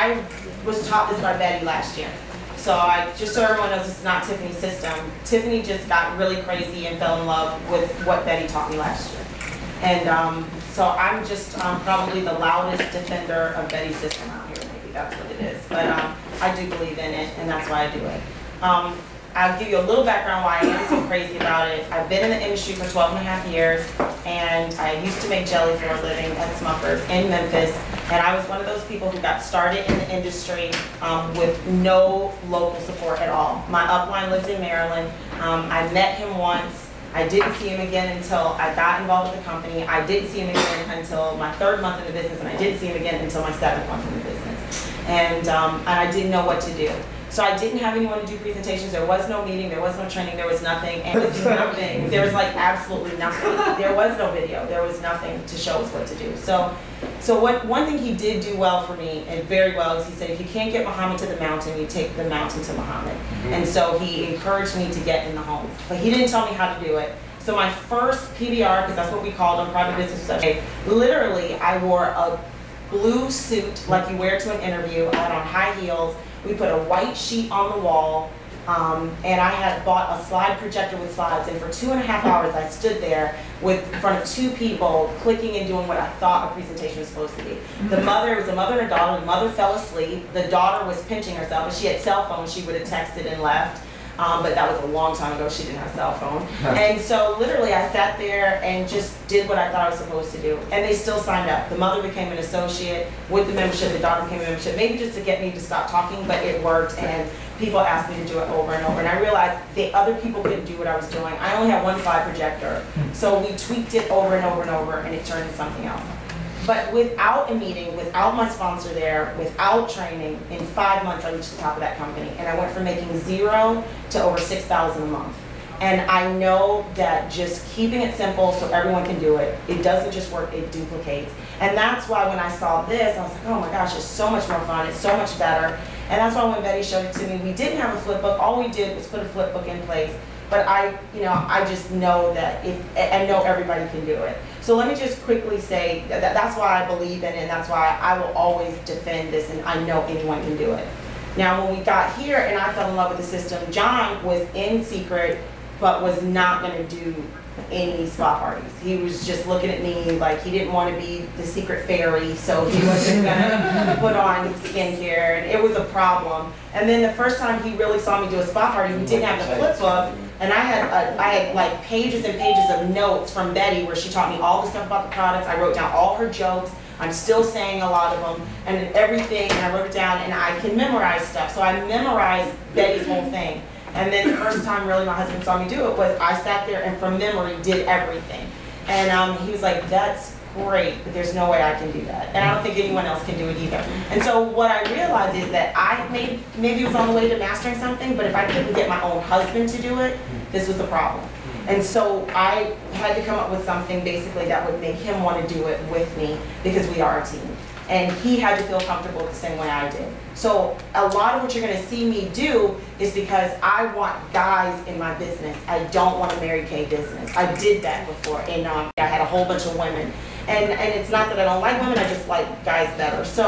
I was taught this by Betty last year. So just so everyone knows, this is not Tiffany's system. Tiffany just got really crazy and fell in love with what Betty taught me last year. And so I'm just probably the loudest defender of Betty's system out here. Maybe that's what it is. But I do believe in it, and that's why I do it. I'll give you a little background why I am so crazy about it. I've been in the industry for 12.5 years, and I used to make jelly for a living at Smucker's in Memphis. And I was one of those people who got started in the industry with no local support at all. My upline lived in Maryland. I met him once. I didn't see him again until I got involved with the company. I didn't see him again until my 3rd month in the business, and I didn't see him again until my 7th month in the business. And I didn't know what to do. So I didn't have anyone to do presentations. There was no meeting, there was no training, there was nothing, and it was nothing. There was like absolutely nothing. There was no video, there was nothing to show us what to do. So one thing he did do well for me, and very well, is he said, if you can't get Muhammad to the mountain, you take the mountain to Muhammad. And so he encouraged me to get in the homes. But he didn't tell me how to do it. So my first PBR, because that's what we called them, private business session, literally I wore a blue suit like you wear to an interview. I had on high heels. We put a white sheet on the wall, and I had bought a slide projector with slides, and for 2.5 hours I stood there in front of 2 people clicking and doing what I thought a presentation was supposed to be. The mother, it was a mother and a daughter. The mother fell asleep. The daughter was pinching herself. If she had cell phone, she would have texted and left. But that was a long time ago. She didn't have a cell phone. And so literally I sat there and just did what I thought I was supposed to do. And they still signed up. The mother became an associate with the membership. The daughter became a membership, maybe just to get me to stop talking, but it worked. And people asked me to do it over and over. And I realized the other people couldn't do what I was doing. I only had one slide projector. So we tweaked it over and over and over, and it turned into something else. But without a meeting, without my sponsor there, without training, in 5 months I reached the top of that company. And I went from making 0 to over $6,000 a month. And I know that just keeping it simple so everyone can do it, it doesn't just work, it duplicates. And that's why when I saw this, I was like, oh my gosh, it's so much more fun, it's so much better. And that's why when Betty showed it to me, we didn't have a flip book. All we did was put a flip book in place. But I just know that I know everybody can do it. So let me just quickly say that's why I believe in it, and that's why I will always defend this, and I know anyone can do it. Now, when we got here and I fell in love with the system, John was in Secret, but was not going to do any spa parties. He was just looking at me like he didn't want to be the secret fairy, so he wasn't going to put on skincare, and it was a problem. And then the first time he really saw me do a spa party, we didn't have the flip book, and I had like pages and pages of notes from Betty where she taught me all the stuff about the products. I wrote down all her jokes. I'm still saying a lot of them, and everything, and I wrote it down, and I can memorize stuff. So I memorized Betty's whole thing. And then the first time really my husband saw me do it was I sat there and from memory did everything. And he was like, that's great, but there's no way I can do that. And I don't think anyone else can do it either. And so what I realized is that maybe it was on the way to mastering something, but if I couldn't get my own husband to do it, this was the problem. And so I had to come up with something basically that would make him want to do it with me, because we are a team. And he had to feel comfortable the same way I did. So a lot of what you're going to see me do is because I want guys in my business. I don't want a Mary Kay business. I did that before, and I had a whole bunch of women. And it's not that I don't like women, I just like guys better. So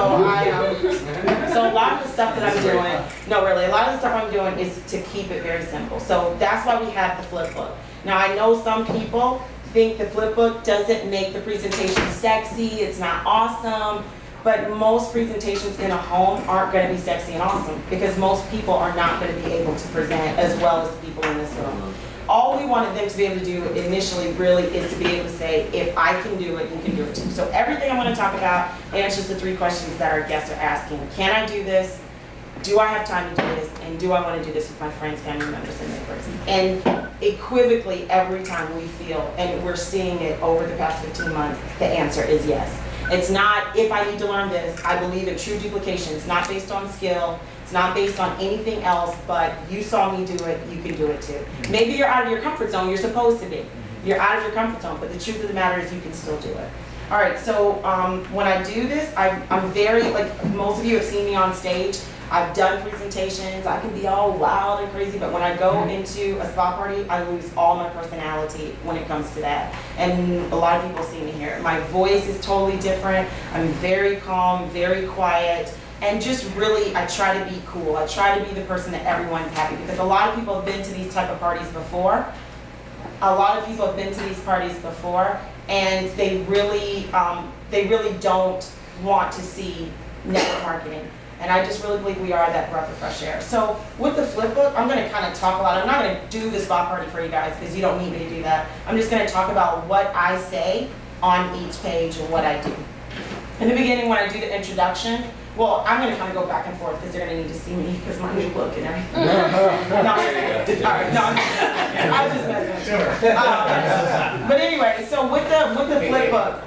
so a lot of the stuff that I'm doing, no really, a lot of the stuff I'm doing is to keep it very simple. So that's why we have the flip book. Now I know some people think the flip book doesn't make the presentation sexy, it's not awesome. But most presentations in a home aren't going to be sexy and awesome, because most people are not going to be able to present as well as the people in this room. All we wanted them to be able to do initially really is to be able to say, if I can do it, you can do it too. So everything I want to talk about answers the 3 questions that our guests are asking. Can I do this? Do I have time to do this? And do I want to do this with my friends, family members, and neighbors? And equivocally, every time we feel, and we're seeing it over the past 15 months, the answer is yes. It's not if I need to learn this. I believe in true duplication. It's not based on skill. It's not based on anything else, but you saw me do it, you can do it too. Maybe you're out of your comfort zone, you're supposed to be. You're out of your comfort zone, but the truth of the matter is you can still do it. All right, so when I do this, I'm very, like most of you have seen me on stage, I've done presentations, I can be all loud and crazy, but when I go into a spa party, I lose all my personality when it comes to that. And a lot of people see me here. My voice is totally different. I'm very calm, very quiet. and just really, I try to be cool. I try to be the person that everyone's happy, because a lot of people have been to these type of parties before. A lot of people have been to these parties before, and they really don't want to see network marketing. And I just really believe we are that breath of fresh air. So with the flip book, I'm going to kind of talk a lot. I'm not going to do the spa party for you guys because you don't need me to do that. I'm just going to talk about what I say on each page and what I do. In the beginning, when I do the introduction, well, I'm going to kind of go back and forth because they're going to need to see me because my new look and everything. No, I was just messing with you. But anyway, so with the flip book,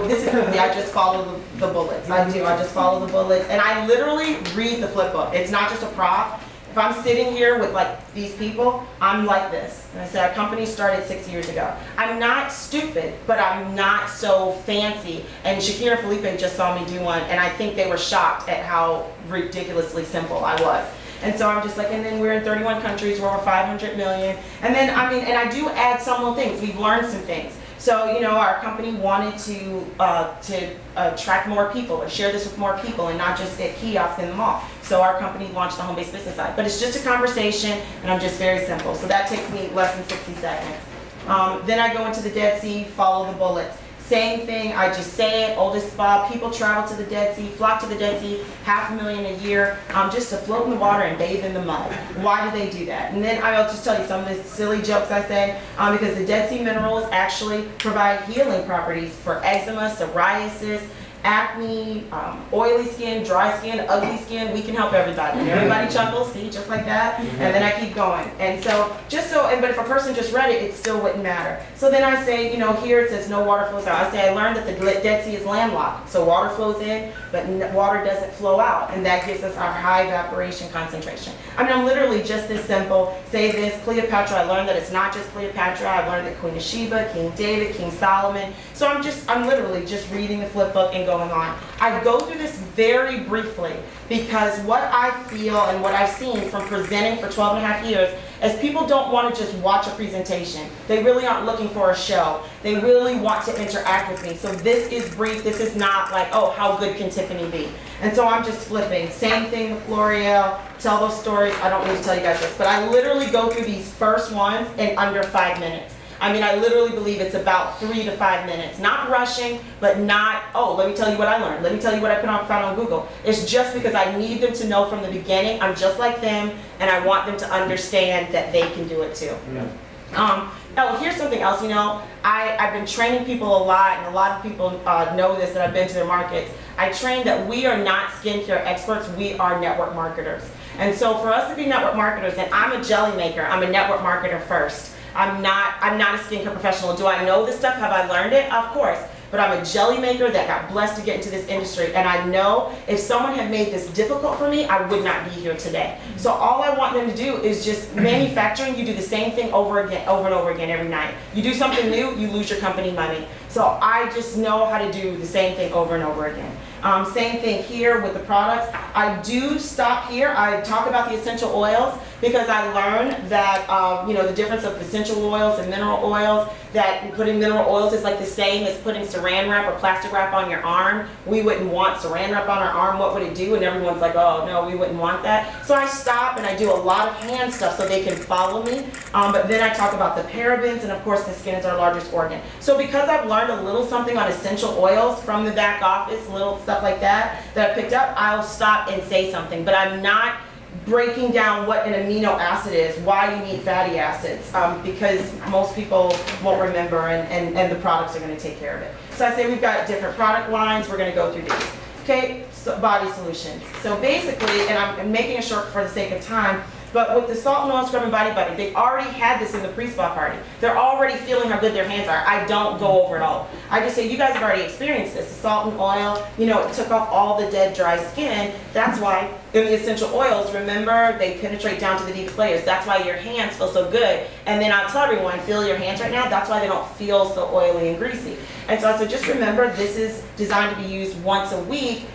this is easy. I just follow the bullets. I just follow the bullets, and I literally read the flip book. It's not just a prop. If I'm sitting here with like these people, I'm like this. And I said, our company started 6 years ago. I'm not stupid, but I'm not so fancy. And Shakira and Felipe just saw me do one, and I think they were shocked at how ridiculously simple I was. And so I'm just like, and then we're in 31 countries, we're over 500 million. And then, I mean, and I do add some little things. We've learned some things. So, you know, our company wanted to attract more people or share this with more people and not just at kiosks in the mall. So our company launched the home-based business side. But it's just a conversation, and I'm just very simple. So that takes me less than 60 seconds. Then I go into the Dead Sea, follow the bullets. Same thing, I just say it, oldest spa, people travel to the Dead Sea, flock to the Dead Sea, 500,000 a year, just to float in the water and bathe in the mud. Why do they do that? And then I'll just tell you some of the silly jokes I say, because the Dead Sea minerals actually provide healing properties for eczema, psoriasis, acne, oily skin, dry skin, ugly skin. We can help everybody. And everybody chuckles, see, just like that. And then I keep going. And so, but if a person just read it, it still wouldn't matter. So then I say, you know, here it says no water flows out. I say I learned that the Dead Sea is landlocked. So water flows in, but water doesn't flow out. And that gives us our high evaporation concentration. I mean, I'm literally just this simple. Say this, Cleopatra, I learned that it's not just Cleopatra. I learned that Queen of Sheba, King David, King Solomon. So I'm literally just reading the flip book and going on. I go through this very briefly because what I feel and what I've seen from presenting for 12 and a half years is people don't want to just watch a presentation. They really aren't looking for a show. They really want to interact with me. So this is brief. This is not like, oh, how good can Tiffany be? And so I'm just flipping. Same thing with L'Oreal. Tell those stories. I don't need to tell you guys this, but I literally go through these first ones in under 5 minutes. I mean, I literally believe it's about 3 to 5 minutes. Not rushing, but not, oh, let me tell you what I learned. Let me tell you what I found on Google. It's just because I need them to know from the beginning, I'm just like them, and I want them to understand that they can do it too. Yeah. Oh, here's something else, you know, I've been training people a lot, and a lot of people know this, that I've been to their markets. I train that we are not skincare experts, we are network marketers. And so for us to be network marketers, and I'm a jelly maker, I'm a network marketer first. I'm not a skincare professional. Do I know this stuff? Have I learned it? Of course. But I'm a jelly maker that got blessed to get into this industry. And I know if someone had made this difficult for me, I would not be here today. So all I want them to do is just manufacturing. You do the same thing over and over again every night. You do something new, you lose your company money. So I just know how to do the same thing over and over again. Same thing here with the products. I do stop here. I talk about the essential oils because I learned that you know, the difference of essential oils and mineral oils, that putting mineral oils is like the same as putting saran wrap or plastic wrap on your arm. We wouldn't want saran wrap on our arm. What would it do? And everyone's like, oh no, we wouldn't want that. So I stop and I do a lot of hand stuff so they can follow me. But then I talk about the parabens, and of course the skin is our largest organ. So because I've learned a little something on essential oils from the back office, little stuff like that I picked up, I'll stop and say something. But I'm not breaking down what an amino acid is, why you need fatty acids, because most people won't remember, and the products are going to take care of it. So I say we've got different product lines, we're going to go through these. Okay, so body solutions. So basically, and I'm making it short for the sake of time, but with the salt and oil scrub and body butter, they've already had this in the pre-spa party. They're already feeling how good their hands are. I don't go over it all. I just say, you guys have already experienced this. The salt and oil, you know, it took off all the dead, dry skin. That's why in the essential oils, remember, they penetrate down to the deepest layers. That's why your hands feel so good. And then I'll tell everyone, feel your hands right now. That's why they don't feel so oily and greasy. And so I said, just remember, this is designed to be used once a week.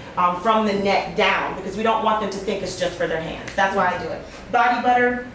From the neck down, because we don't want them to think it's just for their hands. That's why I do it. Body butter,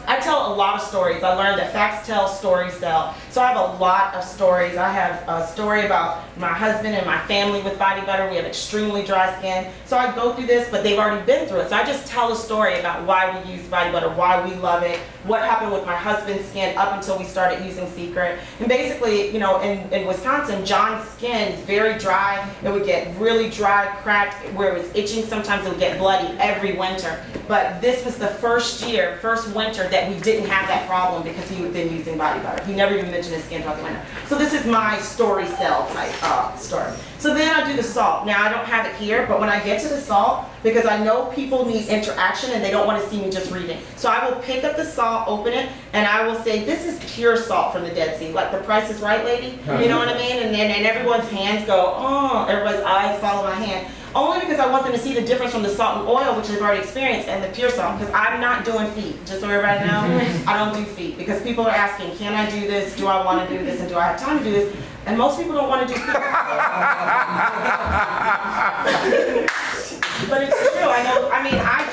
I tell a lot of stories. I learned that facts tell, stories sell. So I have a lot of stories. I have a story about my husband and my family with body butter. We have extremely dry skin. So I go through this, but they've already been through it. So I just tell a story about why we use body butter, why we love it, what happened with my husband's skin up until we started using Seacrets. And basically, you know, in Wisconsin, John's skin is very dry. It would get really dry, cracked, where it was itching. Sometimes it would get bloody every winter. But this was the first winter that we didn't have that problem because he had been using body butter. He never even mentioned his skin throughout the winter. So this is my story cell type story. So then I do the salt. Now I don't have it here, but when I get to the salt, because I know people need interaction and they don't want to see me just reading. So I will pick up the salt, open it, and I will say, this is pure salt from the Dead Sea. Like The Price is Right lady, you know what I mean? And then everyone's hands go, oh, everybody's eyes follow my hand. Only because I want them to see the difference from the salt and oil, which they've already experienced, and the pure salt, because I'm not doing feet, just so everybody knows. I don't do feet, because people are asking, can I do this, do I want to do this, and do I have time to do this? And most people don't want to do feet. But it's true, I know, I mean, I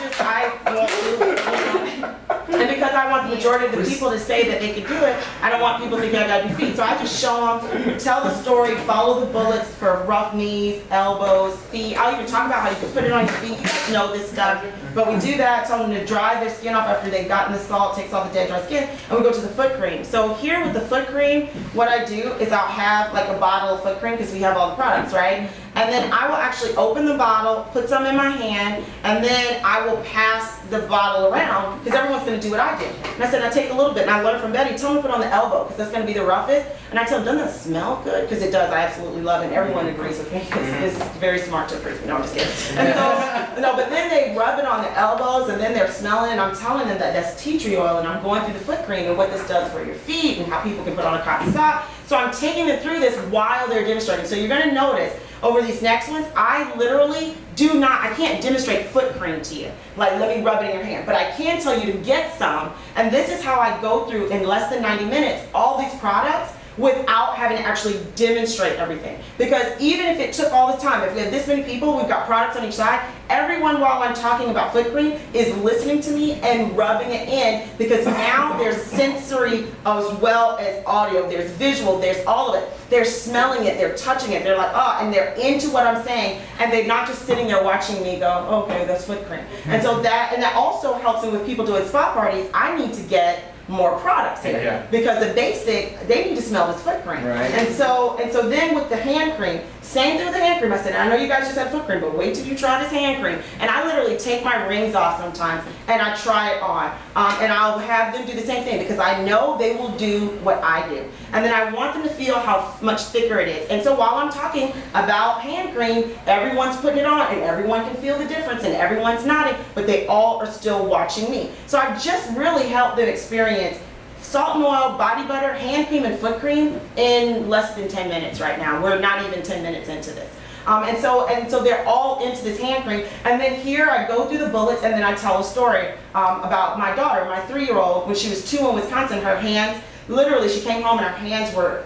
want to, you know, and because I want the majority of the people to say that they can do it, I don't want people thinking I gotta do feet. So I just show them, tell the story, follow the bullets for rough knees, elbows, feet. I'll even talk about how you can put it on your feet. You guys know this stuff. But we do that, tell them to dry their skin off after they've gotten the salt, takes all the dead dry skin, and we go to the foot cream. So here with the foot cream, what I do is I'll have like a bottle of foot cream because we have all the products, right? And then I will actually open the bottle, put some in my hand, and then I will pass the bottle around because everyone's going to do what I did. And I said, I take a little bit, and I learned from Betty, tell them to put on the elbow because that's going to be the roughest. And I tell them, doesn't it smell good? Because it does. I absolutely love it. And everyone agrees with me. It's very smart to agree with me. No, I'm just kidding. And so, no, but then they rub it on the elbows, and then they're smelling, and I'm telling them that that's tea tree oil, and I'm going through the foot cream and what this does for your feet and how people can put on a cotton sock. So I'm taking them through this while they're demonstrating. So you're going to notice over these next ones, I literally I can't demonstrate foot cream to you. Like, let me rub it in your hand. But I can tell you to get some, and this is how I go through in less than 90 minutes all these products without having to actually demonstrate everything. Because even if it took all this time, if we have this many people, we've got products on each side, everyone while I'm talking about foot cream is listening to me and rubbing it in, because now there's sensory as well as audio, there's visual, there's all of it. They're smelling it, they're touching it, they're like, oh, and they're into what I'm saying, and they're not just sitting there watching me go, okay, that's foot cream. And so that also helps me with people doing spa parties. I need to get more products here because the basic, they need to smell this foot cream. Right. And so then with the hand cream, same thing with the hand cream. I said, I know you guys just had foot cream, but wait till you try this hand cream. And I literally take my rings off sometimes and I try it on. And I'll have them do the same thing because I know they will do what I do. And then I want them to feel how much thicker it is. And so while I'm talking about hand cream, everyone's putting it on and everyone can feel the difference and everyone's nodding, but they all are still watching me. So I just really help them experience salt and oil, body butter, hand cream, and foot cream in less than 10 minutes right now. We're not even 10 minutes into this. And so they're all into this hand cream. And then here I go through the bullets and then I tell a story about my daughter, my 3-year-old. When she was 2 in Wisconsin, her hands, literally she came home and her hands were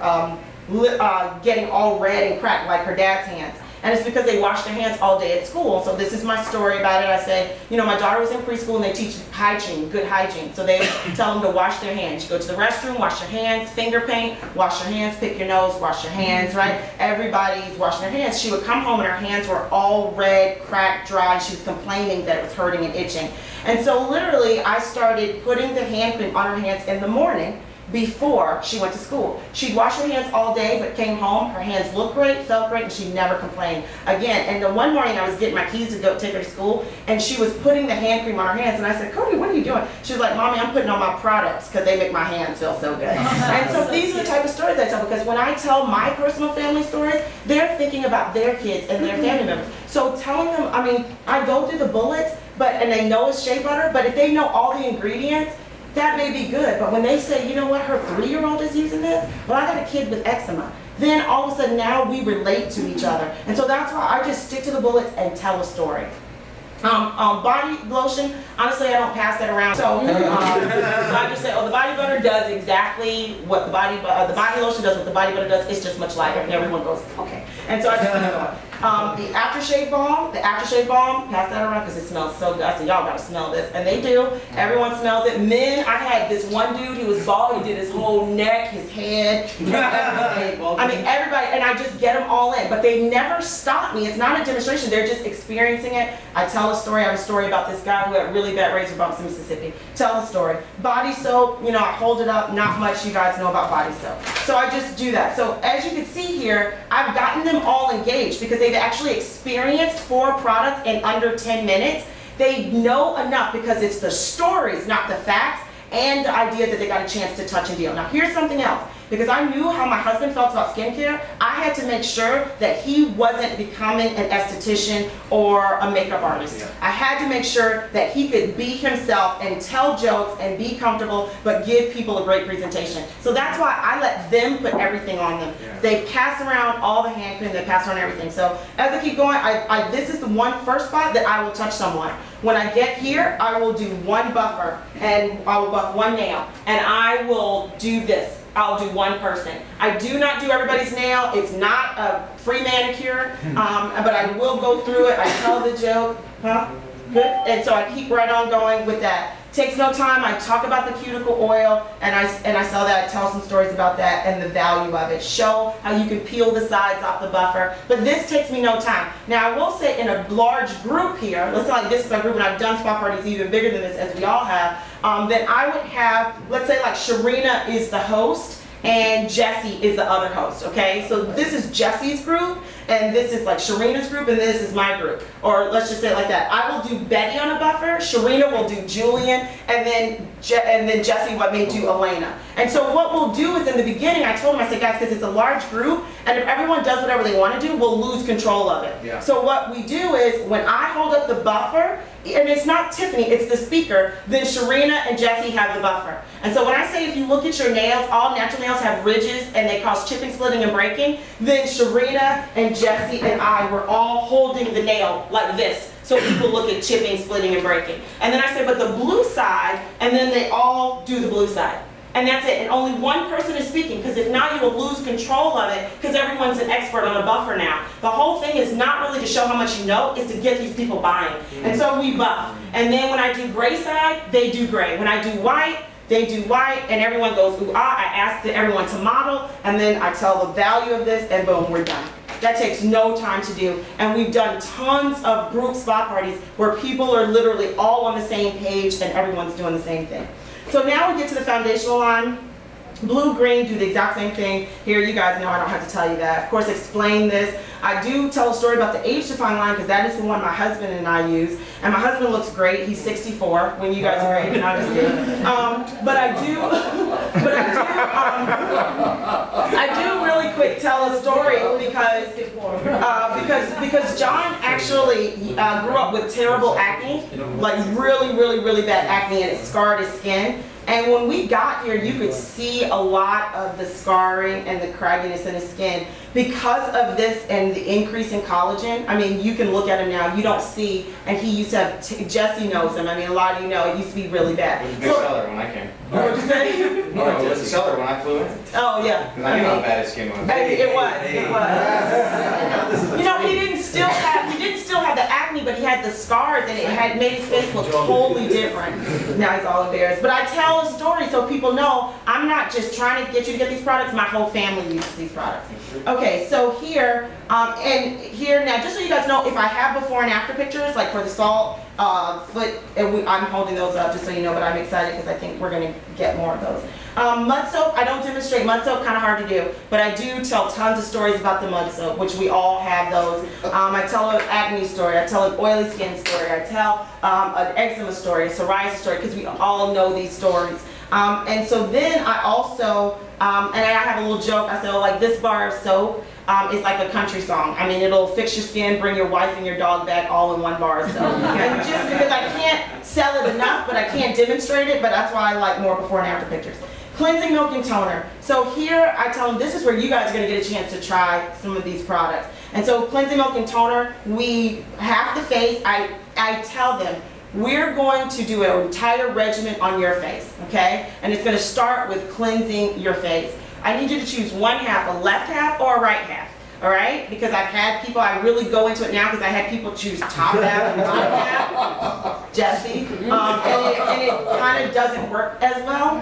getting all red and cracked like her dad's hands. And it's because they wash their hands all day at school. So this is my story about it. I say, you know, my daughter was in preschool and they teach hygiene, good hygiene. So they tell them to wash their hands. You go to the restroom, wash your hands, finger paint, wash your hands, pick your nose, wash your hands, right? Everybody's washing their hands. She would come home and her hands were all red, cracked, dry, and she was complaining that it was hurting and itching. And so literally I started putting the hand cream on her hands in the morning before she went to school. She'd wash her hands all day, but came home, her hands looked great, felt great, and she never complained again. And then one morning I was getting my keys to go take her to school, and she was putting the hand cream on her hands, and I said, Cody, what are you doing? She was like, Mommy, I'm putting on my products because they make my hands feel so good. And so these are the type of stories I tell, because when I tell my personal family stories, they're thinking about their kids and their family members. So telling them, I mean, I go through the bullets, and they know it's shea butter, but if they know all the ingredients, that may be good, but when they say, you know what, her 3-year-old is using this, well, I got a kid with eczema. Then all of a sudden now we relate to each other. And so that's why I just stick to the bullets and tell a story. Body lotion, honestly, I don't pass that around. So, so I just say, oh, the body butter does exactly what the body lotion does what the body butter does. It's just much lighter. And everyone goes, okay. And so I just keep going. The Aftershave Balm, pass that around because it smells so good. I said, y'all gotta smell this. And they do. Everyone smells it. Men, I had this one dude, he was bald, he did his whole neck, his head, I mean, everybody, and I just get them all in. But they never stop me. It's not a demonstration. They're just experiencing it. I tell a story. I have a story about this guy who had really bad razor bumps in Mississippi. Tell the story. Body soap, you know, I hold it up. Not much you guys know about body soap. So I just do that. So as you can see here, I've gotten them all engaged because they've actually experienced 4 products in under 10 minutes. They know enough because it's the stories, not the facts, and the idea that they got a chance to touch and deal. Now here's something else. Because I knew how my husband felt about skincare, I had to make sure that he wasn't becoming an esthetician or a makeup artist. Yeah. I had to make sure that he could be himself and tell jokes and be comfortable, but give people a great presentation. So that's why I let them put everything on them. Yeah. They pass around all the hand cream, they pass around everything. So as I keep going, this is the first spot that I will touch someone. When I get here, I will do one buffer, and I will buff one nail, and I will do this. I'll do one person. I do not do everybody's nail. It's not a free manicure, but I will go through it. I tell the joke, good? And so I keep right on going with that. Takes no time. I talk about the cuticle oil, and I sell that, tell some stories about that and the value of it. Show how you can peel the sides off the buffer. But this takes me no time. Now I will say in a large group here, let's say like this is my group, and I've done spa parties even bigger than this as we all have, then I would have, let's say like Sharina is the host, and Jessie is the other host, okay? So this is Jessie's group, and this is like Sharina's group, and this is my group. Or let's just say it like that. I will do Betty on a buffer, Sharina will do Julian, and then Jessie may do Elena. And so what we'll do is in the beginning, I told them, I said, guys, because it's a large group, and if everyone does whatever they want to do, we'll lose control of it. Yeah. So what we do is, when I hold up the buffer, and it's not Tiffany, it's the speaker, then Sharina and Jessie have the buffer. And so when I say if you look at your nails, all natural nails have ridges and they cause chipping, splitting, and breaking, then Sharina and Jessie and I were all holding the nail like this. So people look at chipping, splitting, and breaking. And then I say, but the blue side, and then they all do the blue side. And that's it. And only one person is speaking, because if not, you will lose control of it, because everyone's an expert on a buffer now. The whole thing is not really to show how much you know, it's to get these people buying. And so we buff. And then when I do gray side, they do gray. When I do white, they do white, and everyone goes, ooh, ah. I ask everyone to model, and then I tell the value of this, and boom, we're done. That takes no time to do. And we've done tons of group spa parties where people are literally all on the same page and everyone's doing the same thing. So now we get to the foundational line. Blue, green, do the exact same thing. Here, you guys know I don't have to tell you that. Of course, explain this. I do tell a story about the age define line because that is the one my husband and I use. And my husband looks great. He's 64 when you guys are great. I'm just kidding. But I do really quick tell a story because John actually grew up with terrible acne, like really bad acne, and it scarred his skin. And when we got here, you could see a lot of the scarring and the cragginess in his skin because of this and the increase in collagen. I mean, you can look at him now, you don't see, and he used to have, Jessie knows him, I mean, a lot of you know, it used to be really bad. It was a big seller when I came. What'd you say? No, it was a seller when I flew in. Oh, yeah. Because I knew how bad his skin was. It was. You know, he didn't still have the acne, but he had the scars, and it had made his face look totally different. Now he's all embarrassed. But I tell a story so people know I'm not just trying to get you to get these products, my whole family uses these products. Okay, so here, and here now, just so you guys know, if I have before and after pictures, like for the salt, foot, and I'm holding those up just so you know, but I'm excited because I think we're going to get more of those. Mud soap, I don't demonstrate mud soap, kind of hard to do, but I do tell tons of stories about the mud soap, which we all have those. I tell an acne story, I tell an oily skin story, I tell an eczema story, a psoriasis story, because we all know these stories. And so then I also, and I have a little joke, I say, oh, like this bar of soap is like a country song. I mean, it'll fix your skin, bring your wife and your dog back all in one bar of soap. And just because I can't sell it enough, but I can't demonstrate it, but that's why I like more before and after pictures. Cleansing milk and toner. So here I tell them this is where you guys are going to get a chance to try some of these products. And so cleansing milk and toner, we half the face, I tell them, we're going to do an entire regimen on your face, okay? And it's going to start with cleansing your face. I need you to choose one half, a left half or a right half. all right? Because I've had people, I really go into it now because I had people choose top half and bottom half, Jesse, and it kind of doesn't work as well.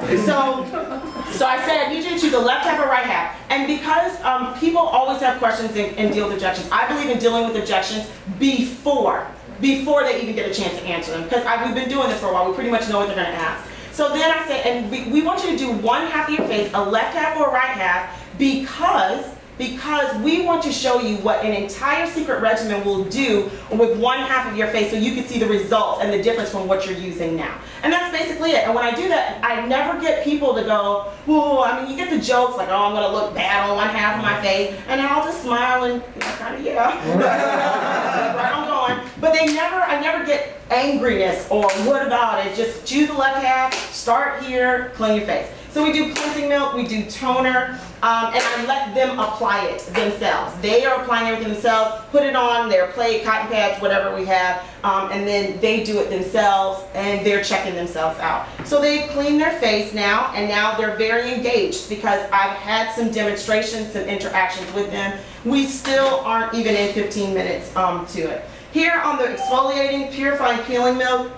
So I said, I need you to choose a left half or right half. And because people always have questions and deal with objections, I believe in dealing with objections before they even get a chance to answer them. Because we've been doing this for a while, we pretty much know what they're going to ask. So then I say, and we want you to do one half of your face, a left half or a right half, because we want to show you what an entire secret regimen will do with one half of your face so you can see the results and the difference from what you're using now. And that's basically it. And when I do that, I never get people to go, whoa, I mean, you get the jokes like, oh, I'm going to look bad on one half of my face. And then I'll just smile and kind of, yeah. Right on going. But I never get angriness or what about it. Just choose the left half, start here, clean your face. So we do cleansing milk, we do toner, and I let them apply it themselves. They are applying everything themselves, put it on their plate, cotton pads, whatever we have, and then they do it themselves, and they're checking themselves out. So they clean their face now, and now they're very engaged because I've had some demonstrations, some interactions with them. We still aren't even in 15 minutes to it. Here on the exfoliating, purifying peeling milk,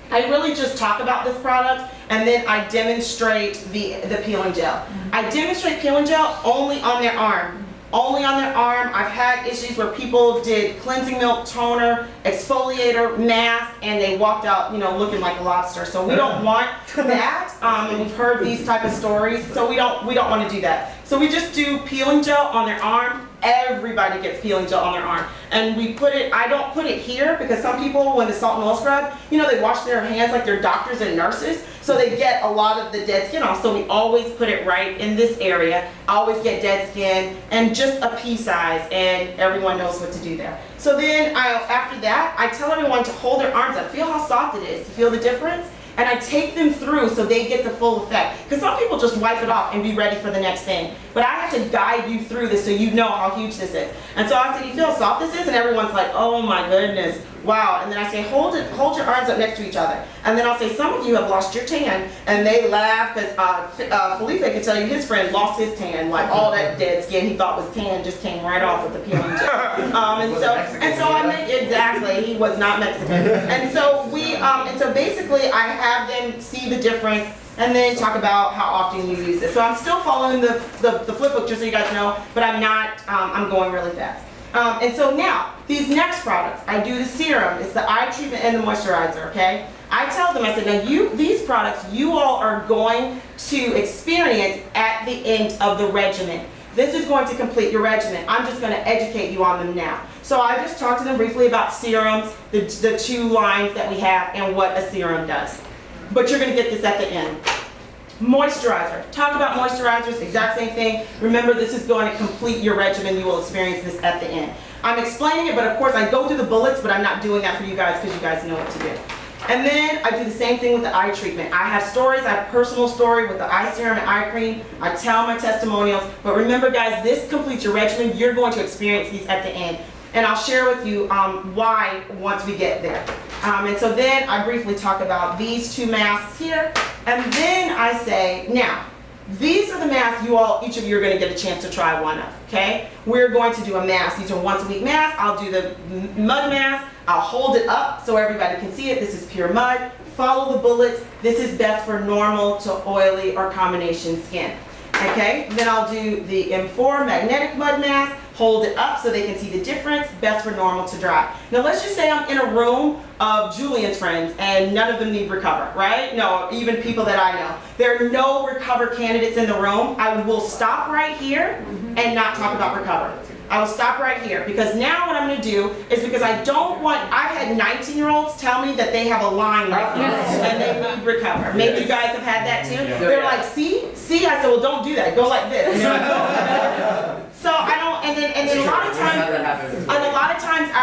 I really just talk about this product and then I demonstrate the peeling gel. I demonstrate peeling gel only on their arm. Only on their arm. I've had issues where people did cleansing milk, toner, exfoliator, mask, and they walked out, you know, looking like a lobster. So we don't want that. And we've heard these type of stories. So we don't want to do that. So we just do peeling gel on their arm. Everybody gets peeling gel on their arm. And we put it, I don't put it here because some people, when the salt and oil scrub, you know, they wash their hands like they're doctors and nurses. So they get a lot of the dead skin off. So we always put it right in this area. I always get dead skin and just a pea size, and everyone knows what to do there. So then after that, I tell everyone to hold their arms up. Feel how soft it is. To feel the difference? And I take them through so they get the full effect. Because some people just wipe it off and be ready for the next thing. But I have to guide you through this so you know how huge this is. And so I say, you feel how soft this is? And everyone's like, oh my goodness, wow. And then I say, hold your arms up next to each other. And then I'll say, some of you have lost your tan. And they laugh because Felipe can tell you his friend lost his tan. Like all that dead skin he thought was tan just came right off with the peeling gel. And so I make, exactly, he was not Mexican. And so basically I have them see the difference and then talk about how often you use it. So I'm still following the flip book just so you guys know, but I'm not, I'm going really fast. And so now, these next products, I do the serum, it's the eye treatment and the moisturizer, okay? I tell them, I said, now these products you all are going to experience at the end of the regimen. This is going to complete your regimen. I'm just going to educate you on them now. So I just talked to them briefly about serums, the two lines that we have, and what a serum does. But you're going to get this at the end. Moisturizer. Talk about moisturizers, exact same thing. Remember, this is going to complete your regimen. You will experience this at the end. I'm explaining it, but of course I go through the bullets, but I'm not doing that for you guys because you guys know what to do. And then I do the same thing with the eye treatment. I have stories, I have personal story with the eye serum and eye cream. I tell my testimonials, but remember guys, this completes your regimen. You're going to experience these at the end. And I'll share with you why once we get there. And so then I briefly talk about these two masks here. And then I say, now, these are the masks each of you are going to get a chance to try one of, okay? We're going to do a mask. These are once a week masks. I'll do the mud mask. I'll hold it up so everybody can see it. This is pure mud. Follow the bullets. This is best for normal to oily or combination skin. Okay, then I'll do the M4 magnetic mud mask, hold it up so they can see the difference, best for normal to dry. Now let's just say I'm in a room of Julian's friends and none of them need recover, right? No, even people that I know. There are no recover candidates in the room. I will stop right here and not talk about recover. I will stop right here because now what I'm going to do is because I don't want, I've had 19-year-olds tell me that they have a line right here and they need recover. Maybe you guys have had that too. They're like, see? I said, well, don't do that. Go like this. So I don't, and then a lot of times,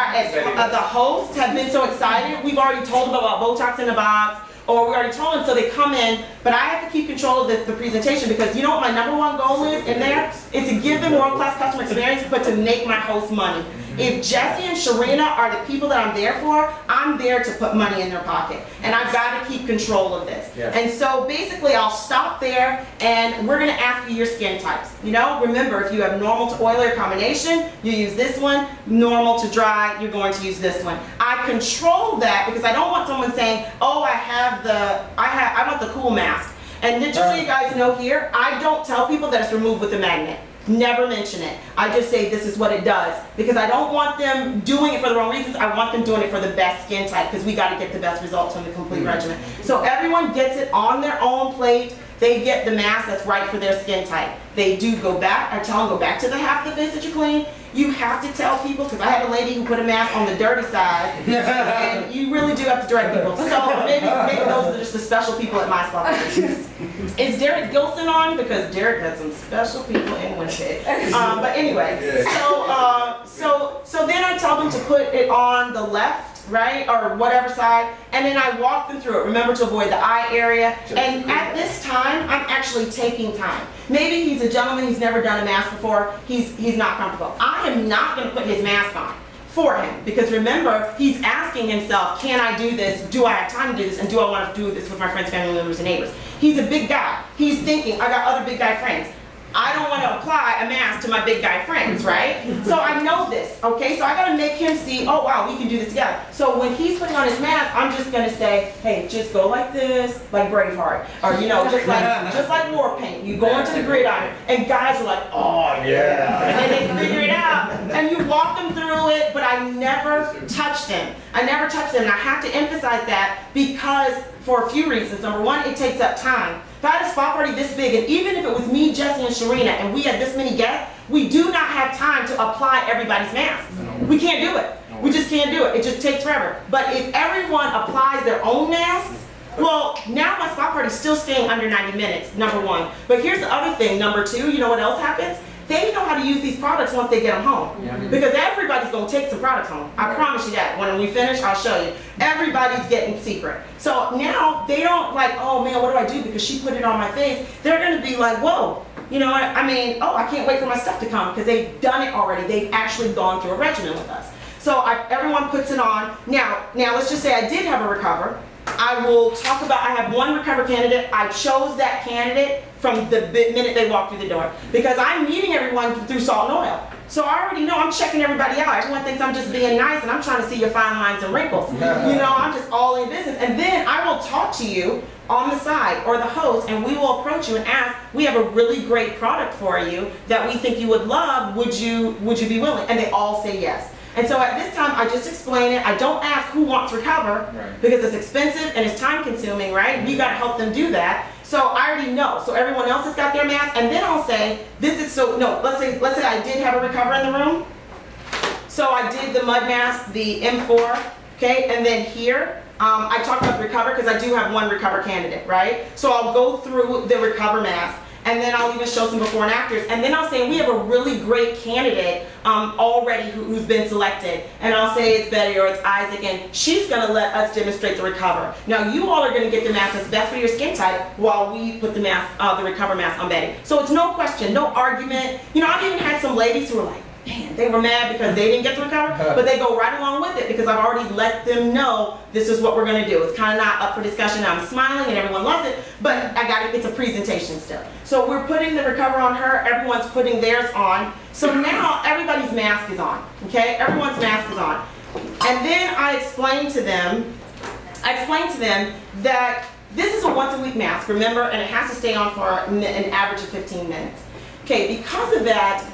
the hosts have been so excited. We've already told them about Botox in the box. Or we already told them, so they come in, but I have to keep control of the presentation because you know what my #1 goal is in there? Is to give them world-class customer experience, but to make my host money. If Jesse and Sharina are the people that I'm there for, I I'm there to put money in their pocket, and I've got to keep control of this. Yeah. And so basically I'll stop there, and we're going to ask you your skin types. You know, remember, if you have normal to oily or combination, you use this one. Normal to dry, you're going to use this one. I control that because I don't want someone saying, oh, I want the cool mask. And just so you guys know here, I don't tell people that it's removed with a magnet. Never mention it. I just say this is what it does, because I don't want them doing it for the wrong reasons. I want them doing it for the best skin type, because we got to get the best results from the complete regimen. So everyone gets it on their own plate. They get the mask that's right for their skin type. They do go back. I tell them, go back to the half the face that you clean. You have to tell people, because I had a lady who put a mask on the dirty side, and you really do have to direct people. So maybe those are just the special people at my spot. Is Derek Gilson on? Because Derek has some special people in Winnipeg. But anyway, so then I tell them to put it on the left, right, or whatever side, and then I walk them through it. Remember to avoid the eye area. And at this time, I'm actually taking time. Maybe he's a gentleman, he's never done a mask before, he's not comfortable. I am not going to put his mask on for him, because remember, he's asking himself, can I do this? Do I have time to do this? And do I want to do this with my friends, family members, and neighbors? He's a big guy. He's thinking, I got other big guy friends. I don't want to apply a mask to my big guy friends, right? So I know this, okay? So I got to make him see, oh wow, we can do this together. So when he's putting on his mask, I'm just going to say, hey, just go like this, like Braveheart, or you know, just like war paint. You go into the gridiron, and guys are like, oh yeah, and then they figure it out, and you walk them through it. But I never touch them. I never touch them, and I have to emphasize that because for a few reasons. Number one, it takes up time. If I had a spa party this big, and even if it was me, Jesse, and Sharina, and we had this many guests, we do not have time to apply everybody's masks. We can't do it. We just can't do it. It just takes forever. But if everyone applies their own masks, well, now my spa party is still staying under 90 minutes, number one. But here's the other thing, number two, you know what else happens? They know how to use these products once they get them home. Because everybody's going to take some products home. I promise you that. When we finish, I'll show you. Everybody's getting Secret. So now they don't like, oh man, what do I do because she put it on my face? They're going to be like, whoa. You know what? I mean, oh, I can't wait for my stuff to come, because they've done it already. They've actually gone through a regimen with us. So everyone puts it on. Now let's just say I did have a recover. I will talk about, I have one recover candidate. I chose that candidate from the minute they walked through the door, because I'm meeting everyone through salt and oil. So I already know I'm checking everybody out. Everyone thinks I'm just being nice and I'm trying to see your fine lines and wrinkles. You know, I'm just all in business. And then I will talk to you on the side, or the host, and we will approach you and ask, we have a really great product for you that we think you would love. Would you be willing? And they all say yes. And so at this time, I just explain it. I don't ask who wants recover, because it's expensive and it's time consuming, right? You got to help them do that. So I already know. So everyone else has got their mask, and then I'll say, this is so, no, let's say I did have a recover in the room. So I did the mud mask, the M4, okay? And then here, I talked about the recover because I do have one recover candidate, right? So I'll go through the recover mask, and then I'll even show some before and afters, and then I'll say we have a really great candidate already who's been selected, and I'll say it's Betty or it's Isaac, and she's going to let us demonstrate the recover. Now you all are going to get the mask that's best for your skin type while we put the mask, the recover mask on Betty. So it's no question, no argument. You know, I've even had some ladies who were like, man, they were mad because they didn't get the recover, but they go right along with it because I've already let them know this is what we're going to do. It's kind of not up for discussion. I'm smiling and everyone loves it, but I got it. It's a presentation still. So we're putting the recover on her. Everyone's putting theirs on. So now everybody's mask is on. Okay, everyone's mask is on, and then I explain to them that this is a once-a-week mask. Remember, and it has to stay on for an average of 15 minutes. Okay, because of that,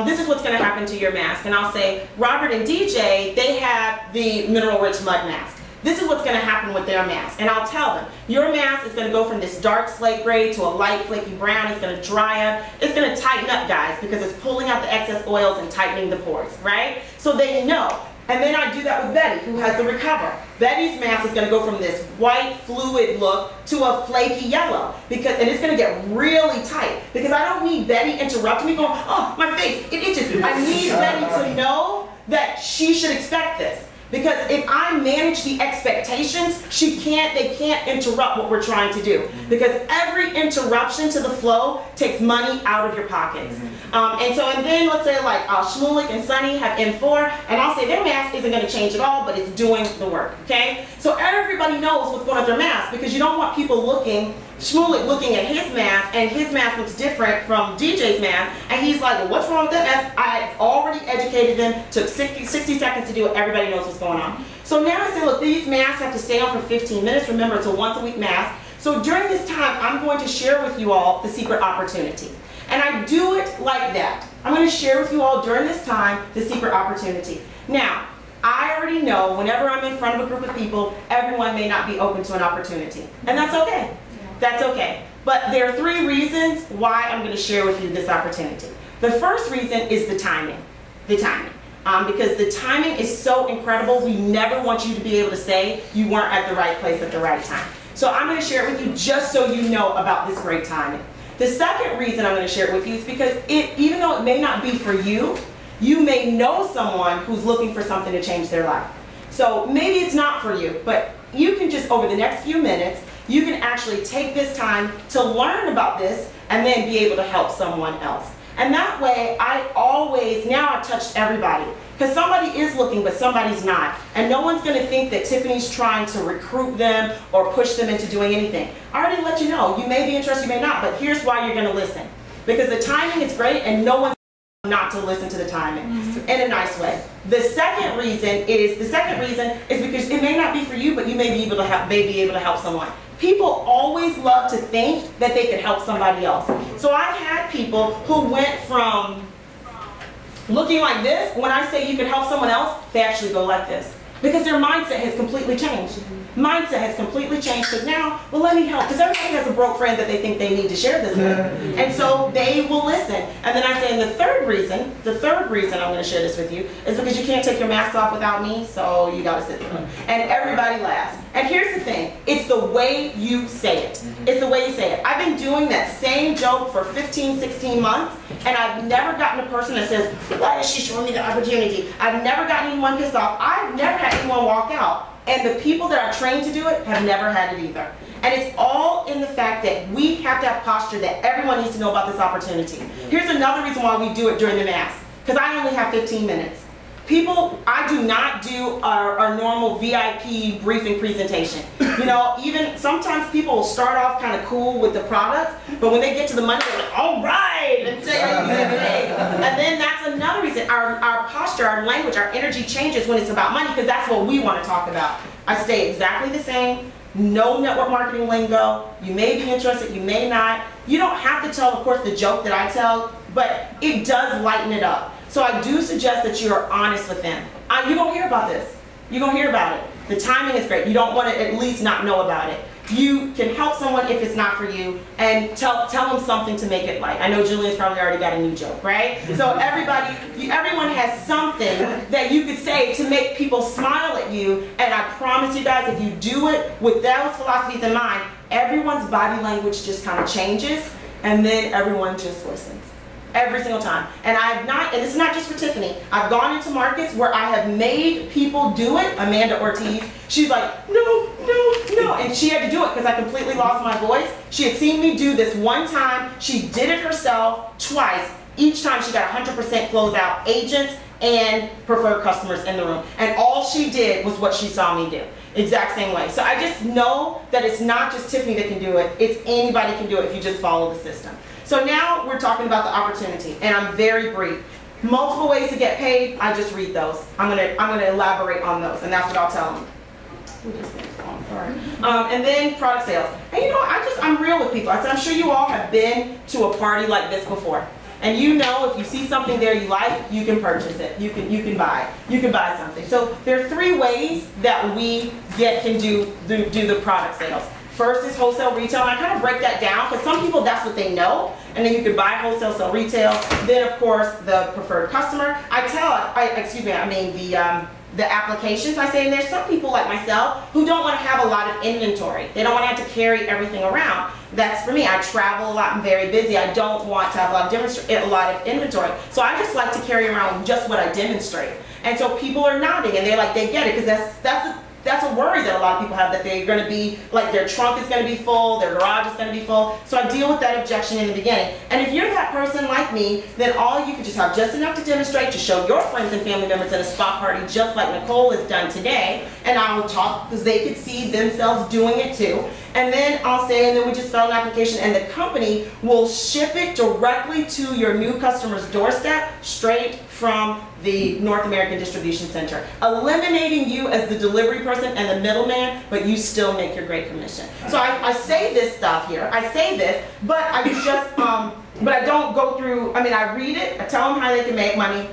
this is what's going to happen to your mask. And I'll say, Robert and DJ, they have the mineral-rich mud mask. This is what's going to happen with their mask. And I'll tell them, your mask is going to go from this dark slate gray to a light flaky brown. It's going to dry up. It's going to tighten up, guys, because it's pulling out the excess oils and tightening the pores, right? So they know. And then I do that with Betty, who has the recover. Betty's mask is going to go from this white fluid look to a flaky yellow, and it's going to get really tight, because I don't need Betty interrupting me going, oh, my face, it itches. I need Betty to know that she should expect this. Because if I manage the expectations, they can't interrupt what we're trying to do. Because every interruption to the flow takes money out of your pockets. And then let's say like Shmulik and Sunny have M4, and I'll say their mask isn't going to change at all, but it's doing the work, okay? So everybody knows what's going on with their mask, because you don't want people Shmulik looking at his mask, and his mask looks different from DJ's mask, and he's like, well, what's wrong with that mask? I've already educated them, took 60 seconds to do it, everybody knows what's going on. So now I say, look, these masks have to stay on for 15 minutes. Remember, it's a once-a-week mask. So during this time, I'm going to share with you all the secret opportunity. And I do it like that. I'm going to share with you all during this time the secret opportunity. Now, I already know whenever I'm in front of a group of people, everyone may not be open to an opportunity. And that's okay. That's okay. But there are 3 reasons why I'm going to share with you this opportunity. The first reason is the timing. The timing. Because the timing is so incredible, we never want you to be able to say you weren't at the right place at the right time. So I'm going to share it with you just so you know about this great timing. The second reason I'm going to share it with you is because even though it may not be for you, you may know someone who's looking for something to change their life. So maybe it's not for you, but you can just, over the next few minutes, you can actually take this time to learn about this and then be able to help someone else. And that way, now I've touched everybody. Because somebody is looking, but somebody's not. And no one's going to think that Tiffany's trying to recruit them or push them into doing anything. I already let you know. You may be interested, you may not, but here's why you're going to listen. Because the timing is great, and no one's not to listen to the timing in a nice way. The second reason is because it may not be for you, but you may be able to help someone. People always love to think that they can help somebody else. So I've had people who went from looking like this. When I say you can help someone else, they actually go like this. Because their mindset has completely changed. Mindset has completely changed because now, well, let me help. Because everybody has a broke friend that they think they need to share this with. And so they will listen. And then I say, and the third reason I'm going to share this with you is because you can't take your mask off without me, so you got to sit there. And everybody laughs. And here's the thing. It's the way you say it. It's the way you say it. I've been doing that same joke for 15, 16 months, and I've never gotten a person that says, why is she showing me the opportunity? I've never gotten anyone pissed off. I've never had anyone walk out. And the people that are trained to do it have never had it either. And it's all in the fact that we have to have posture that everyone needs to know about this opportunity. Here's another reason why we do it during the mass. Because I only have 15 minutes. I do not do our normal VIP briefing presentation. You know, even sometimes people will start off kind of cool with the products, but when they get to the money, they're like, all right, and tell you and then that's another reason. Our posture, our language, our energy changes when it's about money, because that's what we want to talk about. I stay exactly the same. No network marketing lingo. You may be interested, you may not. You don't have to tell, of course, the joke that I tell, but it does lighten it up. So I do suggest that you are honest with them. You're going to hear about this. You're going to hear about it. The timing is great. You don't want to at least not know about it. You can help someone if it's not for you, and tell them something to make it light. I know Julian's probably already got a new joke, right? So everyone has something that you could say to make people smile at you, and I promise you guys, if you do it with those philosophies in mind, everyone's body language just kind of changes, and then everyone just listens. Every single time. And this is not just for Tiffany. I've gone into markets where I have made people do it. Amanda Ortiz, she's like, no, no, no. And she had to do it because I completely lost my voice. She had seen me do this one time. She did it herself twice. Each time she got 100% closeout agents and preferred customers in the room. And all she did was what she saw me do. Exact same way. So I just know that it's not just Tiffany that can do it. It's anybody can do it if you just follow the system. So now we're talking about the opportunity, and I'm very brief. Multiple ways to get paid, I just read those. I'm gonna elaborate on those, and that's what I'll tell them. And then product sales. And you know, I'm real with people. I'm sure you all have been to a party like this before. And you know, if you see something there you like, you can purchase it. You can buy something. So there are 3 ways that we can do the product sales. First is wholesale retail, and I kind of break that down because some people, that's what they know. And then you could buy wholesale, sell retail. Then of course the preferred customer. The applications I say, and there's some people like myself who don't want to have a lot of inventory. They don't want to have to carry everything around. That's for me. I travel a lot. I'm very busy. I don't want to have a lot of inventory. So I just like to carry around just what I demonstrate. And so people are nodding and they're like, they get it, because that's a worry that a lot of people have, that they're going to be, like, their trunk is going to be full, their garage is going to be full. So I deal with that objection in the beginning. And if you're that person like me, then all you could just have just enough to demonstrate, to show your friends and family members at a spa party, just like Nicole has done today. And I will talk because they could see themselves doing it too. And then I'll say, and then we just fill an application, and the company will ship it directly to your new customer's doorstep, straight from the North American Distribution Center, eliminating you as the delivery person and the middleman, but you still make your great commission. So I say this stuff here. I say this, but I just, but I don't go through. I mean, I read it. I tell them how they can make money,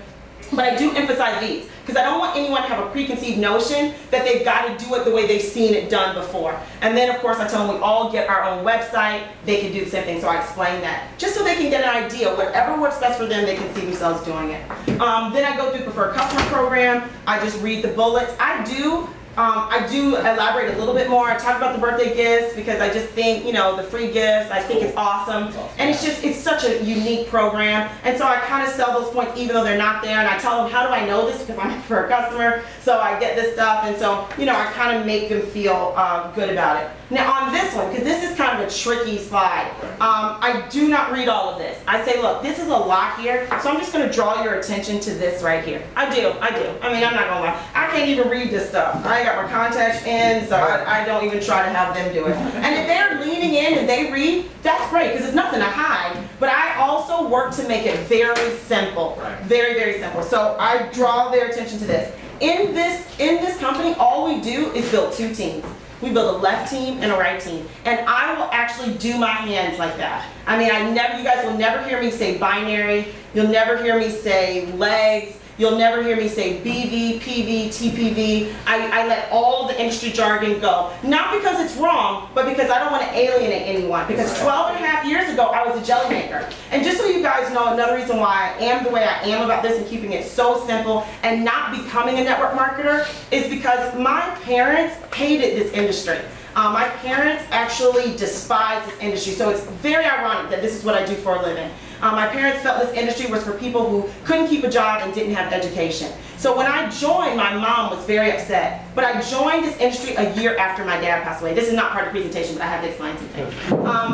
but I do emphasize these, because I don't want anyone to have a preconceived notion that they've got to do it the way they've seen it done before. And then of course I tell them we all get our own website. They can do the same thing, so I explain that, just so they can get an idea. Whatever works best for them, they can see themselves doing it. Then I go through preferred customer program. I just read the bullets. I do elaborate a little bit more. I talk about the birthday gifts because I just think, you know, the free gifts, I think it's awesome. And it's such a unique program. And so I kind of sell those points even though they're not there. And I tell them, how do I know this? Because I'm a preferred customer. So I get this stuff. And so, you know, I kind of make them feel good about it. Now on this one, because this is kind of a tricky slide, I do not read all of this. I say, look, this is a lot here. So I'm just going to draw your attention to this right here. I do. I mean, I'm not going to lie. I can't even read this stuff. I got my contacts in, so I don't even try to have them do it. And if they're leaning in and they read, that's great, because there's nothing to hide. But I also work to make it very simple. Very, very simple. So I draw their attention to this. In this company, all we do is build two teams. We build a left team and a right team. And I will actually do my hands like that. I mean, you guys will never hear me say binary. You'll never hear me say legs. You'll never hear me say BV, PV, TPV. I let all the industry jargon go. Not because it's wrong, but because I don't want to alienate anyone. Because 12 and a half years ago, I was a jelly maker. And just so you guys know, another reason why I am the way I am about this and keeping it so simple and not becoming a network marketer is because my parents hated this industry. My parents actually despise this industry, so it's very ironic that this is what I do for a living. My parents felt this industry was for people who couldn't keep a job and didn't have education. So when I joined, my mom was very upset. But I joined this industry a year after my dad passed away. This is not part of the presentation, but I have to explain something.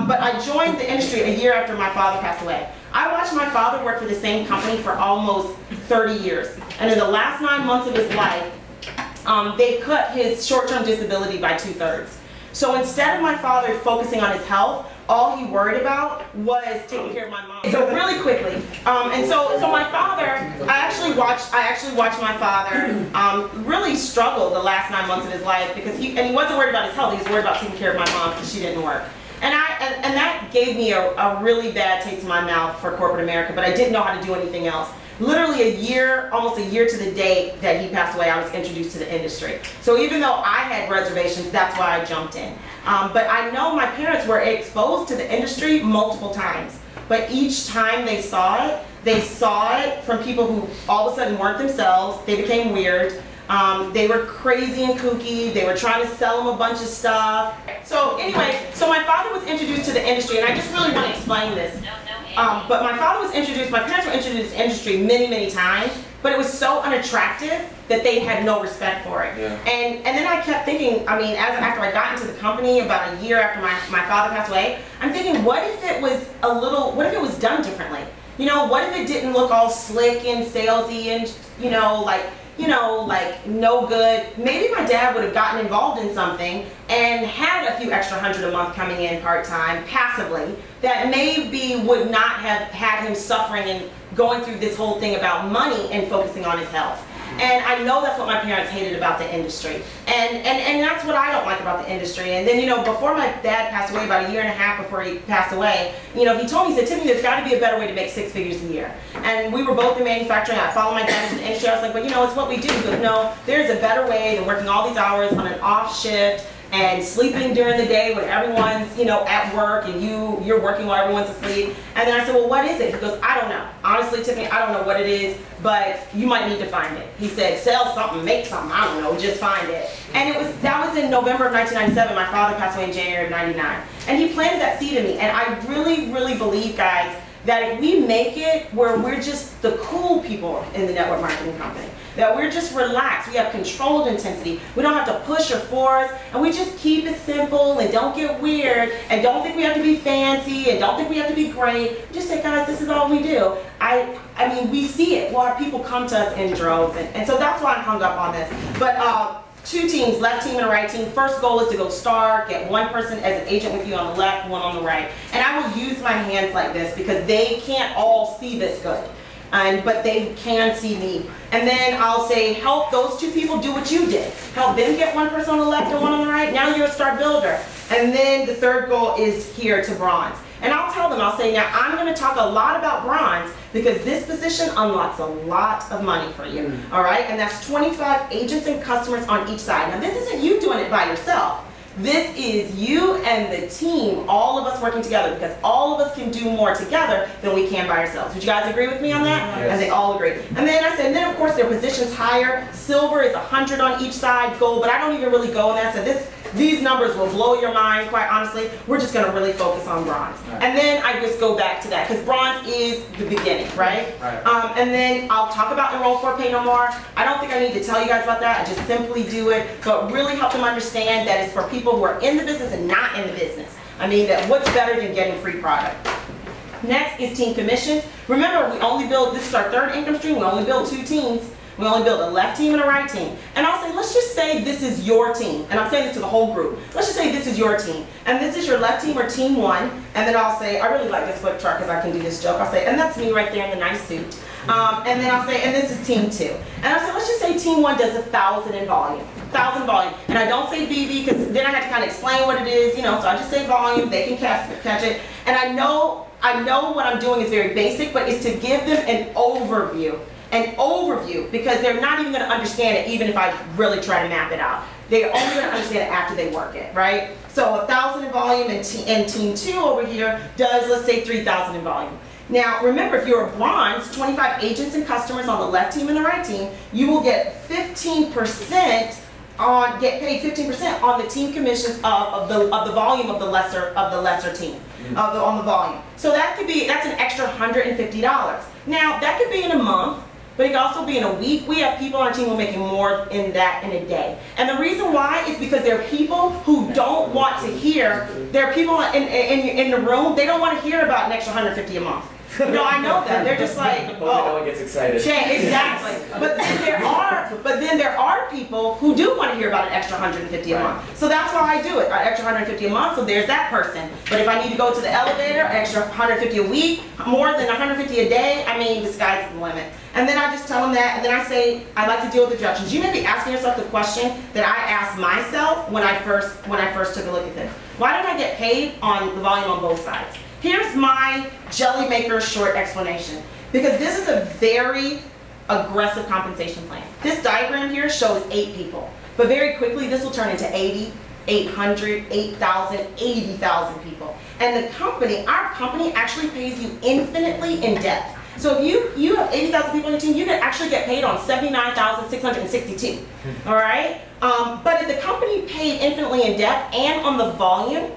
But I joined the industry a year after my father passed away. I watched my father work for the same company for almost 30 years. And in the last 9 months of his life, they cut his short-term disability by 2/3. So instead of my father focusing on his health, all he worried about was taking care of my mom. So really quickly, so my father, I actually watched my father really struggle the last 9 months of his life because he wasn't worried about his health. He was worried about taking care of my mom because she didn't work. And that gave me a really bad taste in my mouth for corporate America, but I didn't know how to do anything else. Literally almost a year to the day that he passed away, I was introduced to the industry. So even though I had reservations, that's why I jumped in. But I know my parents were exposed to the industry multiple times. But each time they saw it from people who all of a sudden weren't themselves. They became weird. They were crazy and kooky. They were trying to sell them a bunch of stuff. So anyway, so my father was introduced to the industry, and I just really want to explain this. But my parents were introduced to the industry many, many times, but it was so unattractive that they had no respect for it. Yeah. And then I kept thinking, I mean, after I got into the company about a year after my father passed away, I'm thinking, what if it was done differently? You know, what if it didn't look all slick and salesy and, like no good? Maybe my dad would have gotten involved in something and had a few extra $100 a month coming in part-time, passively, that maybe would not have had him suffering and going through this whole thing about money and focusing on his health. And I know that's what my parents hated about the industry. And that's what I don't like about the industry. And then, before my dad passed away, about a year and a half before he passed away, he told me, he said, Tiffany, there's got to be a better way to make 6 figures a year. And we were both in manufacturing. I followed my dad into the industry. I was like, but it's what we do. He goes, no, there's a better way than working all these hours on an off shift and sleeping during the day when everyone's, you know, at work and you're working while everyone's asleep. And then I said, well, what is it? He goes, I don't know. Honestly, Tiffany, I don't know what it is, but you might need to find it. He said, sell something, make something, I don't know, just find it. And that was in November of 1997. My father passed away in January of 99. And he planted that seed in me. And I really, really believe, guys, that if we make it where we're just the cool people in the network marketing company, that we're just relaxed, we have controlled intensity, we don't have to push or force, and we just keep it simple and don't get weird and don't think we have to be fancy and don't think we have to be great. Just say, guys, this is all we do. I mean, we see it. Well, our people come to us in droves, and so that's why I'm hung up on this. But two teams, left team and a right team. First goal is to go star, get one person as an agent with you on the left, one on the right. And I will use my hands like this because they can't all see this good. But they can see me. And then I'll say, help those two people do what you did. Help them get one person on the left and one on the right. Now you're a star builder. And then the third goal is here to bronze. And I'll tell them, I'll say, now I'm going to talk a lot about bronze because this position unlocks a lot of money for you. All right? And that's 25 agents and customers on each side. Now this isn't you doing it by yourself. This is you and the team, all of us working together, because all of us can do more together than we can by ourselves. Would you guys agree with me on that? Yes. And they all agree. And then I said, and then of course their positions higher. Silver is 100 on each side, gold, but I don't even really go in that. So these numbers will blow your mind, quite honestly. We're just going to really focus on bronze. Right. And then I just go back to that, because bronze is the beginning, right? And then I'll talk about enroll for, pay no more. I don't think I need to tell you guys about that. I just simply do it, but really help them understand that it's for people who are in the business and not in the business. I mean, that what's better than getting free product? Next is team commissions. Remember, we only build, this is our third income stream, we only build two teams. We only build a left team and a right team. And I'll say, let's just say this is your team. And I'm saying this to the whole group. Let's just say this is your team. And this is your left team or team one. And then I'll say, I really like this flip chart because I can do this joke. I'll say, and that's me right there in the nice suit. And then I'll say, and this is team two. And I'll say, let's just say team one does 1,000 in volume. 1,000 volume. And I don't say BV because then I have to kind of explain what it is, you know, so I just say volume, they can catch it. And I know what I'm doing is very basic, but it's to give them an overview. Because they're not even going to understand it even if I really try to map it out. They're only going to understand it after they work it, right? So 1,000 in volume and team two over here does, let's say, 3,000 in volume. Now remember, if you're a bronze, 25 agents and customers on the left team and the right team, you will get 15% get paid 15% on the team commissions of the volume of the lesser team on the volume. So that's an extra $150. Now that could be in a month. But it can also be in a week. We have people on our team who are making more in that in a day. And the reason why is because there are people who don't want to hear, there are people in the room, they don't want to hear about an extra $150 a month. No, I know that. They're just like, oh. No one gets excited. Exactly. But then there are people who do want to hear about an extra $150 a month. So that's why I do it, an extra $150 a month, so there's that person. But if I need to go to the elevator, an extra $150 a week, more than $150 a day, I mean, the sky's the limit. And then I just tell them that, and then I say, I like to deal with objections. You may be asking yourself the question that I asked myself when I first took a look at this. Why did I get paid on the volume on both sides? Here's my jelly maker short explanation. Because this is a very aggressive compensation plan. This diagram here shows 8 people. But very quickly, this will turn into 80, 800, 8,000, 80,000 people. And the company, our company actually pays you infinitely in depth. So if you have 80,000 people on your team, you can actually get paid on 79,662. All right? But if the company paid infinitely in depth and on the volume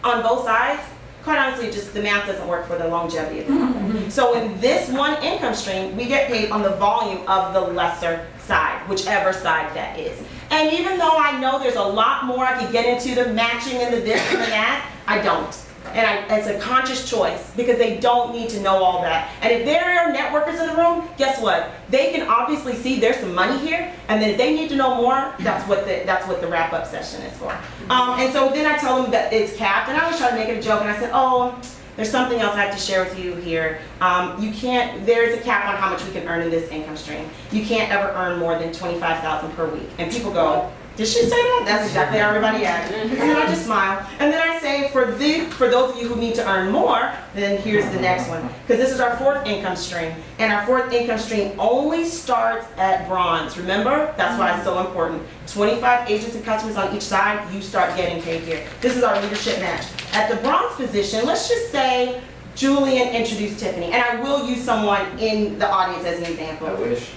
on both sides, quite honestly, just the math doesn't work for the longevity of the company. So in this one income stream, we get paid on the volume of the lesser side, whichever side that is. And even though I know there's a lot more I could get into, the matching and the this and the that, I don't. And it's a conscious choice because they don't need to know all that. And if there are networkers in the room, guess what? They can obviously see there's some money here, and then if they need to know more, that's what the wrap-up session is for. And so then I tell them that it's capped, and I always try to make it a joke, and I said, oh, there's something else I have to share with you here. There's a cap on how much we can earn in this income stream. You can't ever earn more than $25,000 per week. And people go, Did she say that? That's exactly how everybody acts. And then I just smile. And then I say, for those of you who need to earn more, then here's the next one. Because this is our 4th income stream. And our 4th income stream only starts at bronze. Remember? That's why it's so important. 25 agents and customers on each side, you start getting paid here. This is our leadership match. At the bronze position, let's just say Julian introduced Tiffany. And I will use someone in the audience as an example. I wish.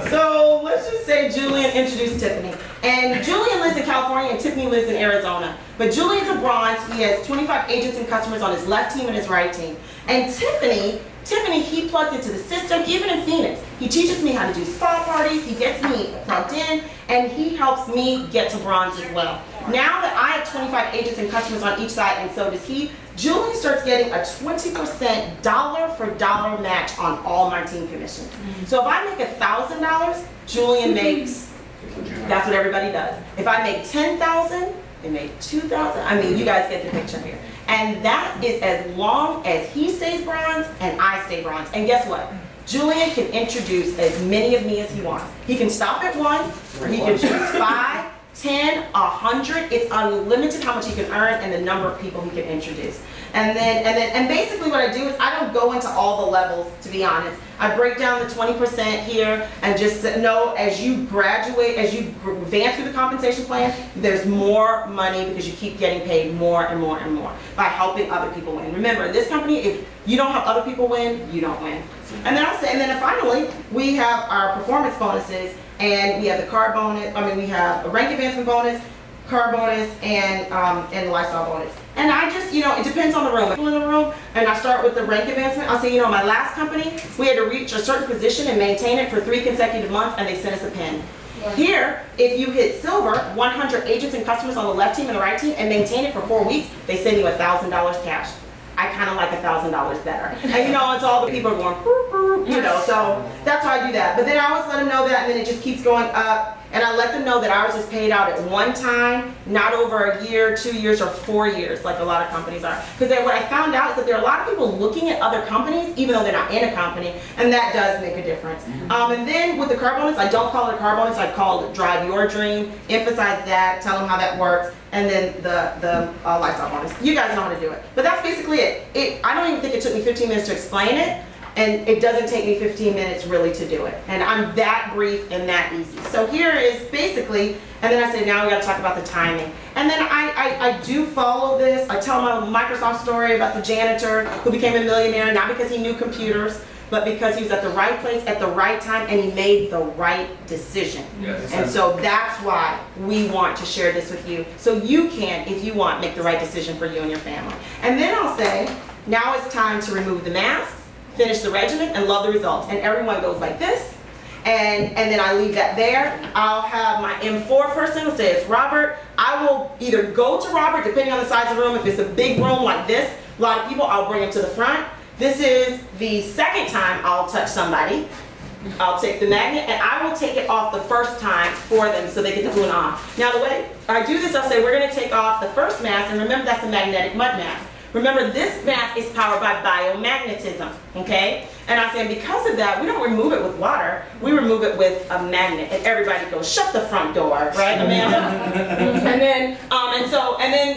So let's just say Julian introduced Tiffany. And Julian lives in California and Tiffany lives in Arizona. But Julian's a bronze. He has 25 agents and customers on his left team and his right team. And Tiffany, he plugged into the system, even in Phoenix. He teaches me how to do spa parties, he gets me plugged in, and he helps me get to bronze as well. Now that I have 25 agents and customers on each side, and so does he, Julian starts getting a 20% dollar for dollar match on all my team commissions. So if I make $1,000, Julian makes, that's what everybody does. If I make $10,000, they make $2,000. I mean, you guys get the picture here. And that is as long as he stays bronze and I stay bronze. And guess what? Julian can introduce as many of me as he wants. He can stop at 1, or he can choose 5, 10, 100. It's unlimited how much he can earn and the number of people he can introduce. And basically what I do is I don't go into all the levels, to be honest. I break down the 20% here and just know as you graduate, as you advance through the compensation plan, there's more money because you keep getting paid more and more and more by helping other people win. Remember, in this company, if you don't help other people win, you don't win. And then finally, we have our performance bonuses, and we have the car bonus, we have a rank advancement bonus, car bonus, and lifestyle bonus. And I just, it depends on the room. If I'm in the room and I start with the rank advancement, I'll say, my last company, we had to reach a certain position and maintain it for 3 consecutive months, and they sent us a pin. Here, if you hit silver, 100 agents and customers on the left team and the right team, and maintain it for 4 weeks, they send you $1,000 cash. I kind of like $1,000 better. And it's all the people are going, boop, boop, so that's how I do that. But then I always let them know that, and then it just keeps going up. And I let them know that ours is paid out at one time, not over a year, 2 years, or 4 years, like a lot of companies are. Because what I found out is that there are a lot of people looking at other companies, even though they're not in a company, and that does make a difference. And then with the car bonus, I don't call it a car bonus, I call it Drive Your Dream, emphasize that, tell them how that works, and then the lifestyle bonus. You guys know how to do it. But that's basically it. I don't even think it took me 15 minutes to explain it. And it doesn't take me 15 minutes really to do it. And I'm that brief and that easy. So here is basically, and then I say, now we gotta talk about the timing. And then I do follow this. I tell my Microsoft story about the janitor who became a millionaire, not because he knew computers, but because he was at the right place at the right time and he made the right decision. Yes. And so that's why we want to share this with you. So you can, if you want, make the right decision for you and your family. And then I'll say, now it's time to remove the mask, finish the regimen, and love the results. And everyone goes like this, and then I leave that there. I'll have my M4 person who say it's Robert. I will either go to Robert, depending on the size of the room. If it's a big room like this, a lot of people, I'll bring him to the front. This is the second time I'll touch somebody. I'll take the magnet, and I will take it off the first time for them so they get the glue off. Now the way I do this, I'll say we're gonna take off the first mask, and remember that's a magnetic mud mask. Remember, this mask is powered by biomagnetism, okay? And I say because of that, we don't remove it with water, we remove it with a magnet. And everybody goes, shut the front door, right, Amanda?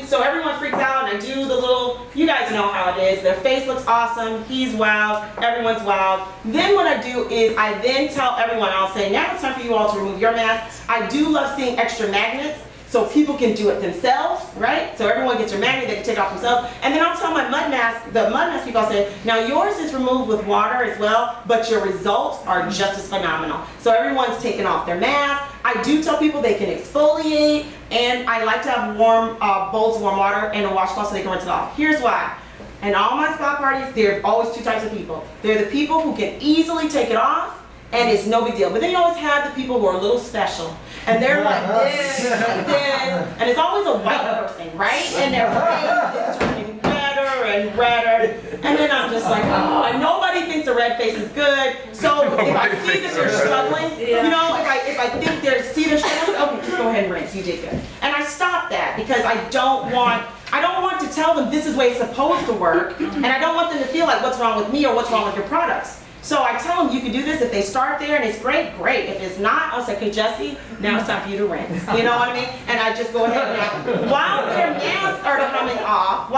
So everyone freaks out, and I do the little, you guys know how it is. Their face looks awesome, he's wild, everyone's wild. Then what I do is I then tell everyone, I'll say, now it's time for you all to remove your mask. I do love seeing extra magnets, so people can do it themselves, right? So everyone gets your magnet, they can take it off themselves. And then I'll tell my mud mask, the mud mask people, I'll say, now yours is removed with water as well, but your results are just as phenomenal. So everyone's taking off their mask. I do tell people they can exfoliate, and I like to have warm bowls of warm water and a washcloth so they can rinse it off. Here's why. In all my spa parties, there are always 2 types of people. They're the people who can easily take it off, and it's no big deal. But then you always have the people who are a little special. And they're like this, and it's always a white person, right? And their face is turning redder and redder. And then I'm just like, oh, and nobody thinks a red face is good. So if I see that they're struggling, if I think see they're struggling, okay, just go ahead and rinse, you did good. And I stop that because I don't want to tell them this is the way it's supposed to work, and I don't want them to feel like what's wrong with me or what's wrong with your products. So I tell them you can do this. If they start there and it's great, great. If it's not, I'll say, okay, Jesse, now it's time for you to rinse. You know what I mean? And I just go ahead now. While their masks are coming off,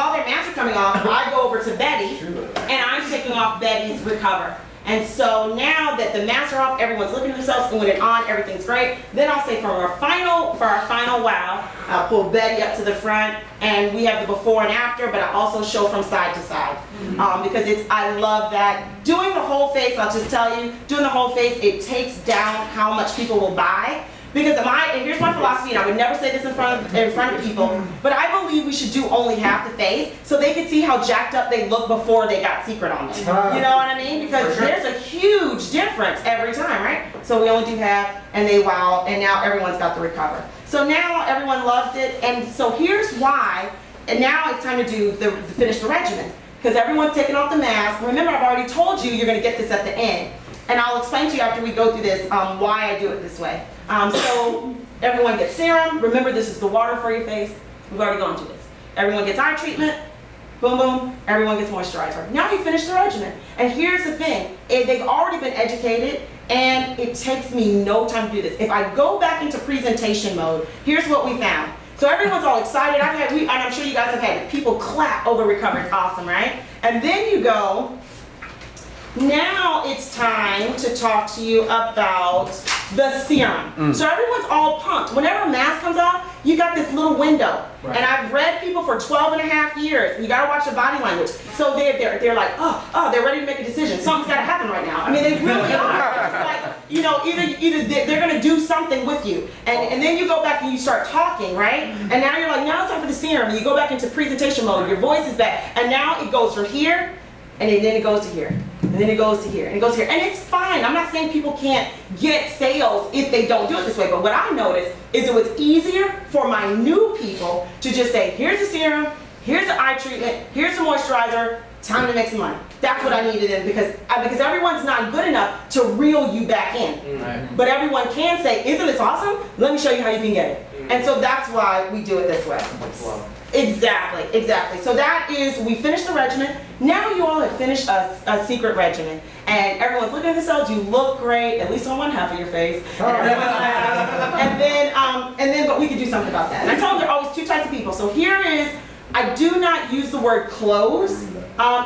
I go over to Betty and I'm taking off Betty's Recover. And so now that the masks are off, everyone's looking at themselves, going it on, everything's great. Then I'll say for our final wow, I'll pull Betty up to the front, and we have the before and after, but I also show from side to side. Because I love that. Doing the whole face, I'll just tell you, doing the whole face, it takes down how much people will buy. Because and here's my philosophy, and I would never say this in front of people, but I believe we should do only half the face so they can see how jacked up they look before they got Secret on them. You know what I mean? Because there's a huge difference every time, right? So we only do half, and they wow, and now everyone's got the Recover. So now everyone loves it, and so here's why, and now it's time to do finish the regimen. Because everyone's taking off the mask. Remember, I've already told you you're going to get this at the end. And I'll explain to you after we go through this why I do it this way. So everyone gets serum. Remember, this is the water for your face. We've already gone through this. Everyone gets eye treatment. Boom, boom. Everyone gets moisturizer. Now you finish the regimen. And here's the thing. They've already been educated, and it takes me no time to do this. If I go back into presentation mode, here's what we found. So everyone's all excited. And I'm sure you guys have had people clap over Recover. It's awesome, right? And then you go, now it's time to talk to you about the serum. So everyone's all pumped. Whenever a mask comes off, you got this little window. Right. And I've read people for 12.5 years. You gotta watch the body language. So they're like, oh, they're ready to make a decision. Something's gotta happen right now. I mean, they really are. It's like, you know, either they're gonna do something with you. And then you go back and you start talking, right? And now you're like, now it's time for the serum. And you go back into presentation mode. Your voice is back. And now it goes from here, and then it goes to here. And then it goes to here, and it goes here. And it's fine. I'm not saying people can't get sales if they don't do it this way. But what I noticed is it was easier for my new people to just say, here's the serum, here's the eye treatment, here's the moisturizer, time to make some money. That's what I needed in because everyone's not good enough to reel you back in. Right. But everyone can say, isn't this awesome? Let me show you how you can get it. And so that's why we do it this way. Wow. Exactly. So that is, we finished the regimen. Now you all have finished a secret regimen. And everyone's looking at themselves, you look great, at least on one half of your face. And everyone laughs. And then, but we could do something about that. And I told them there are always two types of people. So here is, I do not use the word close.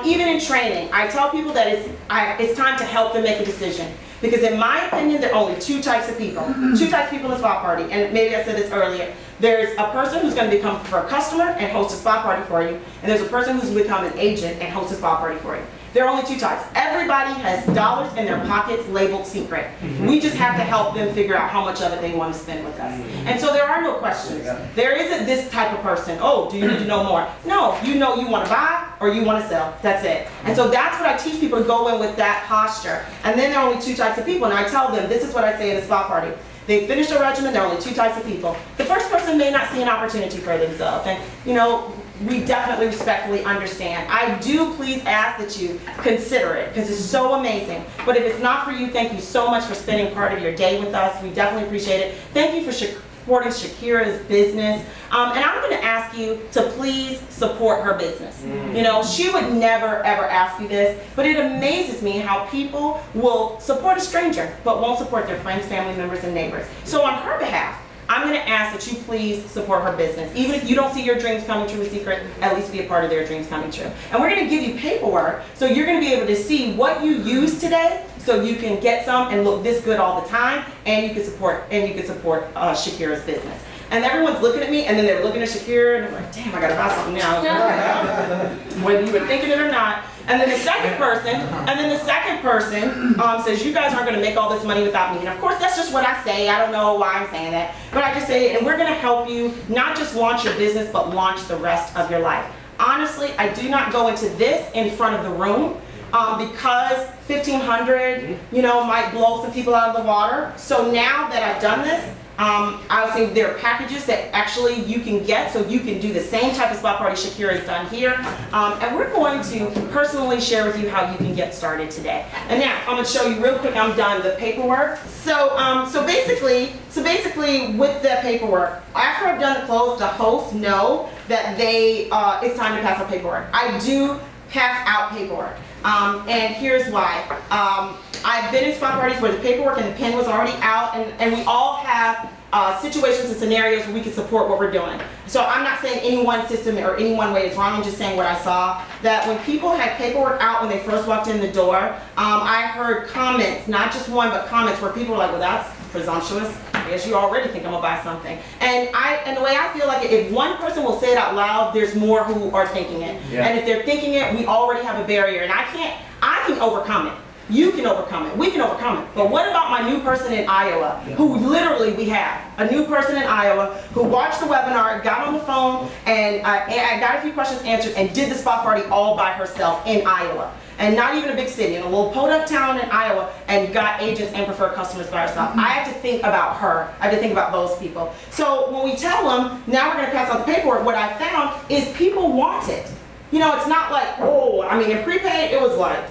Even in training, I tell people that it's time to help them make a decision. Because in my opinion, there are only two types of people. Two types of people in a spa party. And maybe I said this earlier. There's a person who's going to become a customer and host a spa party for you. And there's a person who's become an agent and host a spa party for you. There are only two types. Everybody has dollars in their pockets labeled secret. We just have to help them figure out how much of it they want to spend with us. And so there are no questions. There isn't this type of person, oh, do you need to know more? No, you know you want to buy or you want to sell. That's it. And so that's what I teach people to go in with that posture. And then there are only two types of people. And I tell them, this is what I say in a spa party. They finish their regimen, there are only two types of people. The first person may not see an opportunity for themselves. And, you know, we definitely respectfully understand. I do please ask that you consider it because it's so amazing. But if it's not for you, thank you so much for spending part of your day with us. We definitely appreciate it. Thank you for supporting Shakira's business. And I'm going to ask you to please support her business. You know, she would never ever ask you this, but it amazes me how people will support a stranger but won't support their friends, family members, and neighbors. So on her behalf, I'm going to ask that you please support her business. Even if you don't see your dreams coming true with Secret, at least be a part of their dreams coming true. And we're going to give you paperwork, so you're going to be able to see what you use today, so you can get some and look this good all the time, and you can support Shakira's business. And everyone's looking at me, and then they're looking at Shakira, and they're like, damn, I gotta buy something now. Whether you were thinking it or not. And then the second person, says, you guys aren't gonna make all this money without me. And of course, that's just what I say. I don't know why I'm saying that. But I just say it, and we're gonna help you not just launch your business, but launch the rest of your life. Honestly, I do not go into this in front of the room. Because 1,500, you know, might blow some people out of the water. So now that I've done this, I would say there are packages that actually you can get, so you can do the same type of spa party Shakira has done here. And we're going to personally share with you how you can get started today. And now I'm going to show you real quick. I'm done the paperwork. So basically with the paperwork, after I've done the clothes, the hosts know that it's time to pass out paperwork. I do pass out paperwork. And here's why. I've been in spot parties where the paperwork and the pen was already out, and we all have situations and scenarios where we can support what we're doing. So I'm not saying any one system or any one way is wrong, I'm just saying what I saw. That when people had paperwork out when they first walked in the door, I heard comments, not just one, but comments where people were like, well, that's presumptuous. I guess you already think I'm gonna buy something. And the way I feel like it, if one person will say it out loud, there's more who are thinking it. Yeah. And if they're thinking it, we already have a barrier. And I can overcome it. You can overcome it. We can overcome it. But what about my new person in Iowa, who literally we have a new person in Iowa who watched the webinar, got on the phone, and I got a few questions answered and did the spot party all by herself in Iowa. And not even a big city, in a little podunk town in Iowa, and got agents and preferred customers by herself. I have to think about her. I have to think about those people. So when we tell them, now we're going to pass out the paperwork, what I found is people want it. You know, it's not like, oh, I mean, in prepaid, it was like,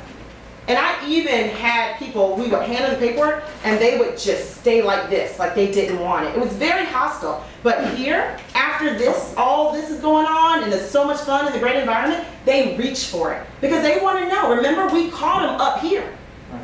and I even had people, we would hand them the paperwork, and they would just stay like this, like they didn't want it. It was very hostile. But here, after this, all this is going on, and there's so much fun in the great environment, they reach for it. Because they want to know. Remember, we caught them up here.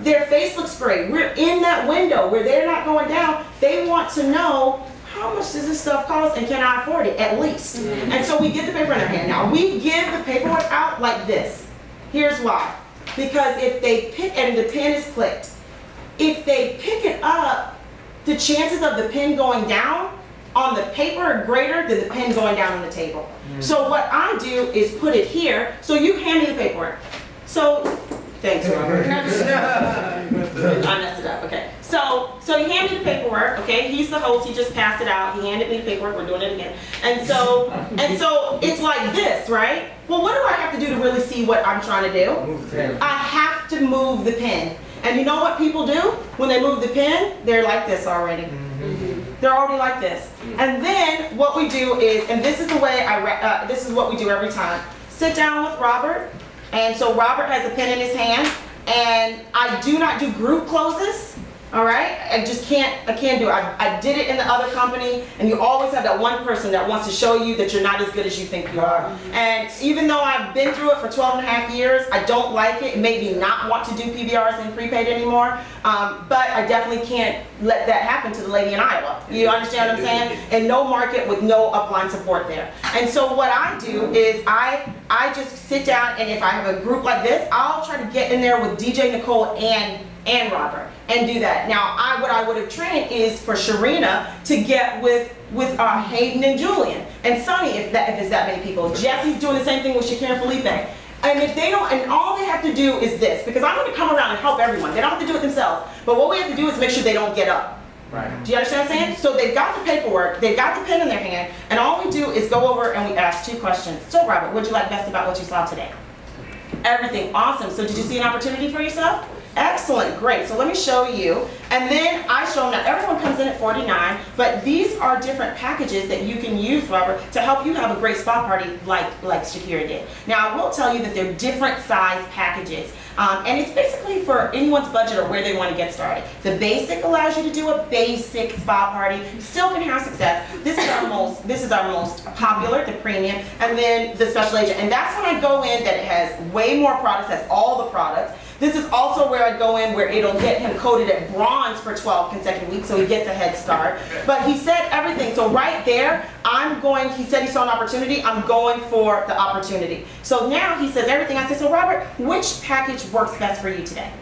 Their face looks great. We're in that window where they're not going down. They want to know, how much does this stuff cost, and can I afford it, at least? And so we get the paper in their hand. Now, we give the paperwork out like this. Here's why. Because if they pick, and the pen is clicked, if they pick it up, the chances of the pen going down on the paper are greater than the pen going down on the table. So what I do is put it here, so you hand me the paperwork. So, thanks, Robert. I messed it up, okay. So he handed me the paperwork, okay? He's the host, he just passed it out. He handed me the paperwork, we're doing it again. And so it's like this, right? Well, what do I have to do to really see what I'm trying to do? Move the pen. I have to move the pen. And you know what people do? When they move the pen, they're like this already. They're already like this. And then what we do is, and this is the way this is what we do every time. Sit down with Robert, and so Robert has a pen in his hand, and I do not do group closes. All right, I can't do it. I did it in the other company, and you always have that one person that wants to show you that you're not as good as you think you are. And even though I've been through it for 12 and a half years, I don't like it. It made me not want to do PBRs and prepaid anymore. But I definitely can't let that happen to the lady in Iowa. You understand what I'm saying? And no market with no upline support there. And so what I do is I just sit down, and if I have a group like this, I'll try to get in there with DJ Nicole and Robert and do that. Now, what I would have trained is for Sharina to get with Hayden and Julian and Sonny, if it's that many people. Jesse's doing the same thing with Shakira and Felipe. And if they don't, and all they have to do is this, because I'm going to come around and help everyone. They don't have to do it themselves. But what we have to do is make sure they don't get up. Right. Do you understand what I'm saying? So they've got the paperwork, they've got the pen in their hand, and all we do is go over and we ask 2 questions. So Robert, what did you like best about what you saw today? Everything. Awesome. So did you see an opportunity for yourself? Excellent, great. So let me show you. And then I show them that everyone comes in at $49, but these are different packages that you can use, Robert, to help you have a great spa party like Shakira did. Now, I will tell you that they're different size packages. And it's basically for anyone's budget or where they want to get started. The basic allows you to do a basic spa party. You still can have success. This is our most popular, the premium, and then the special agent. And that's when I go in that it has way more products, has all the products. This is also where I go in where it'll get him coated at bronze for 12 consecutive weeks, so he gets a head start. But he said everything, so right there, he said he saw an opportunity, I'm going for the opportunity. So now he says everything. I said, so Robert, which package works best for you today?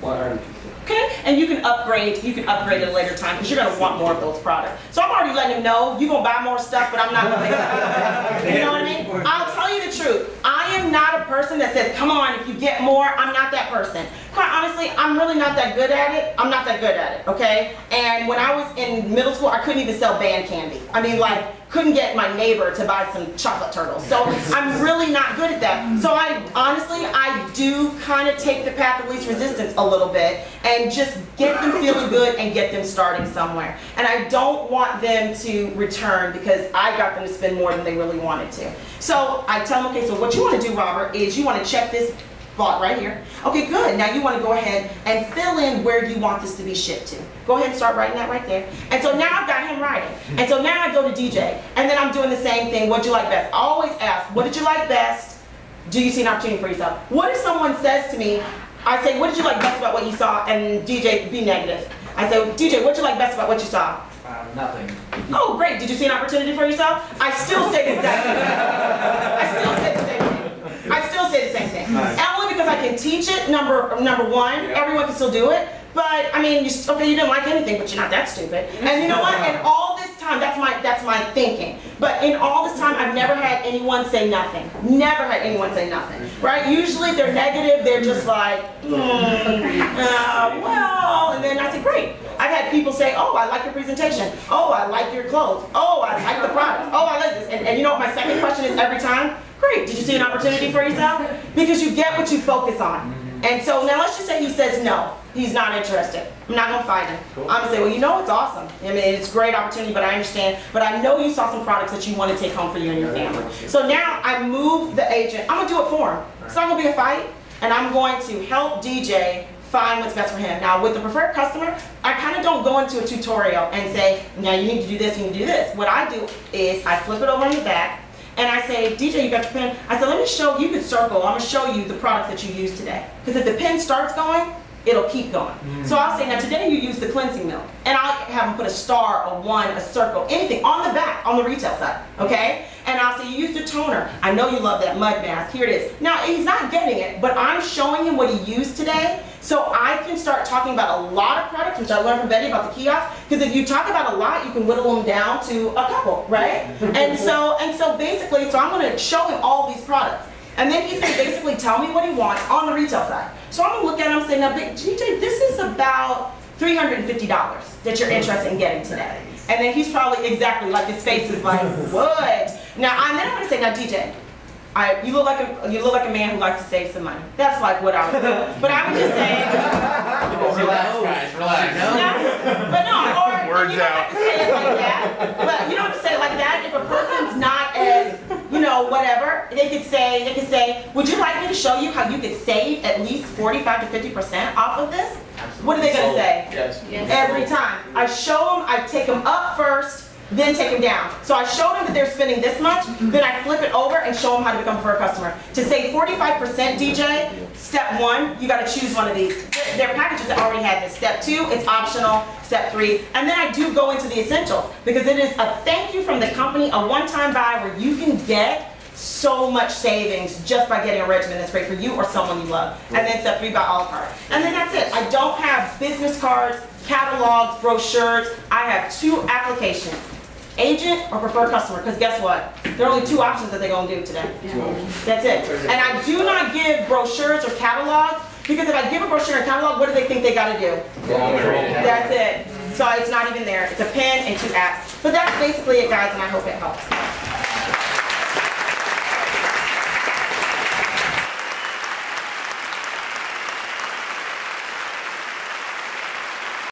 Okay, and you can upgrade at a later time because you're going to want more of those products. So I'm already letting him know you're going to buy more stuff, but I'm not going to make that. You know what I mean? I'll tell you the truth. I am not a person that says, come on, if you get more, I'm not that person. Quite honestly, I'm really not that good at it. I'm not that good at it, okay? And when I was in middle school, I couldn't even sell band candy. I mean, like, couldn't get my neighbor to buy some chocolate turtles. So I'm really not good at that. So I do kind of take the path of least resistance a little bit and just get them feeling good and get them starting somewhere. And I don't want them to return because I got them to spend more than they really wanted to. So I tell them, okay, so what you want to do, Robert, is you want to check this bought right here. Okay, good. Now you want to go ahead and fill in where you want this to be shipped to. Go ahead and start writing that right there. And so now I've got him writing. And so now I go to DJ. And then I'm doing the same thing. What'd you like best? I always ask, what did you like best? do you see an opportunity for yourself? What if someone says to me, I say, what did you like best about what you saw? And DJ, be negative. I say, DJ, what did you like best about what you saw? Nothing. Oh, great. Did you see an opportunity for yourself? I still say the exact same thing. I still say the same thing. I still say the same thing. Nice. And only because I can teach it, number one, everyone can still do it. But, I mean, okay, you didn't like anything, but you're not that stupid. And you know what? And all this time, that's my thinking. But in all this time, I've never had anyone say nothing. Never had anyone say nothing, right? Usually if they're negative, they're just like, well, and then I say, great. I've had people say, oh, I like your presentation. Oh, I like your clothes. Oh, I like the product. Oh, I like this. And you know what my second question is every time? Great, did you see an opportunity for yourself? Because you get what you focus on. And so now let's just say he says no, he's not interested. I'm not gonna fight him. Cool. I'm gonna say, well, you know, it's awesome. I mean, it's a great opportunity, but I understand. But I know you saw some products that you want to take home for you and your family. So now I move the agent. I'm gonna do it for him. It's not gonna be a fight, and I'm going to help DJ find what's best for him. Now, with the preferred customer, I kind of don't go into a tutorial and say, now you need to do this, you need to do this. What I do is I flip it over on the back, and I say, DJ, you got your pen? I said, let me show you, you can circle. I'm going to show you the products that you use today. Because if the pen starts going, it'll keep going. So I'll say, now today you use the cleansing milk. And I'll have them put a star, a 1, a circle, anything on the back, on the retail side, okay? And I'll say, you use the toner. I know you love that mud mask. Here it is. Now, he's not getting it, but I'm showing him what he used today, so I can start talking about a lot of products, which I learned from Betty about the kiosk, because if you talk about a lot, you can whittle them down to a couple, right? and so basically, so I'm going to show him all these products. And then he's going to basically tell me what he wants on the retail side. So I'm going to look at him and say, now, Big DJ, this is about $350 that you're interested in getting today. And then he's probably exactly like, his face is like, what? Now, and then I'm going to say, now, DJ, you look like a man who likes to save some money. That's like what I would do. But I would just say, Relax, guys, relax. but no, or Words you don't out. have to say it like that. But you don't have to say it like that. If a person's not as, you know, whatever, they could say, would you like me to show you how you could save at least 45 to 50% off of this? Absolutely. What are they going to say? Yes. Every time. I show them, I take them up first, then take them down. So I show them that they're spending this much, then I flip it over and show them how to become a preferred customer. To save 45% DJ, step 1, you got to choose one of these. Their packages already had this. Step 2, it's optional. Step 3, and then I do go into the essentials because it is a thank you from the company, a one-time buy where you can get so much savings just by getting a regimen that's great for you or someone you love. And then step 3, buy a la carte. And then that's it. I don't have business cards, catalogs, brochures. I have 2 applications. Agent or preferred customer, because guess what? There are only 2 options that they're going to do today. That's it. And I do not give brochures or catalogs, because if I give a brochure and catalog, what do they think they got to do? That's it. So it's not even there. It's a pen and 2 apps. But that's basically it, guys, and I hope it helps.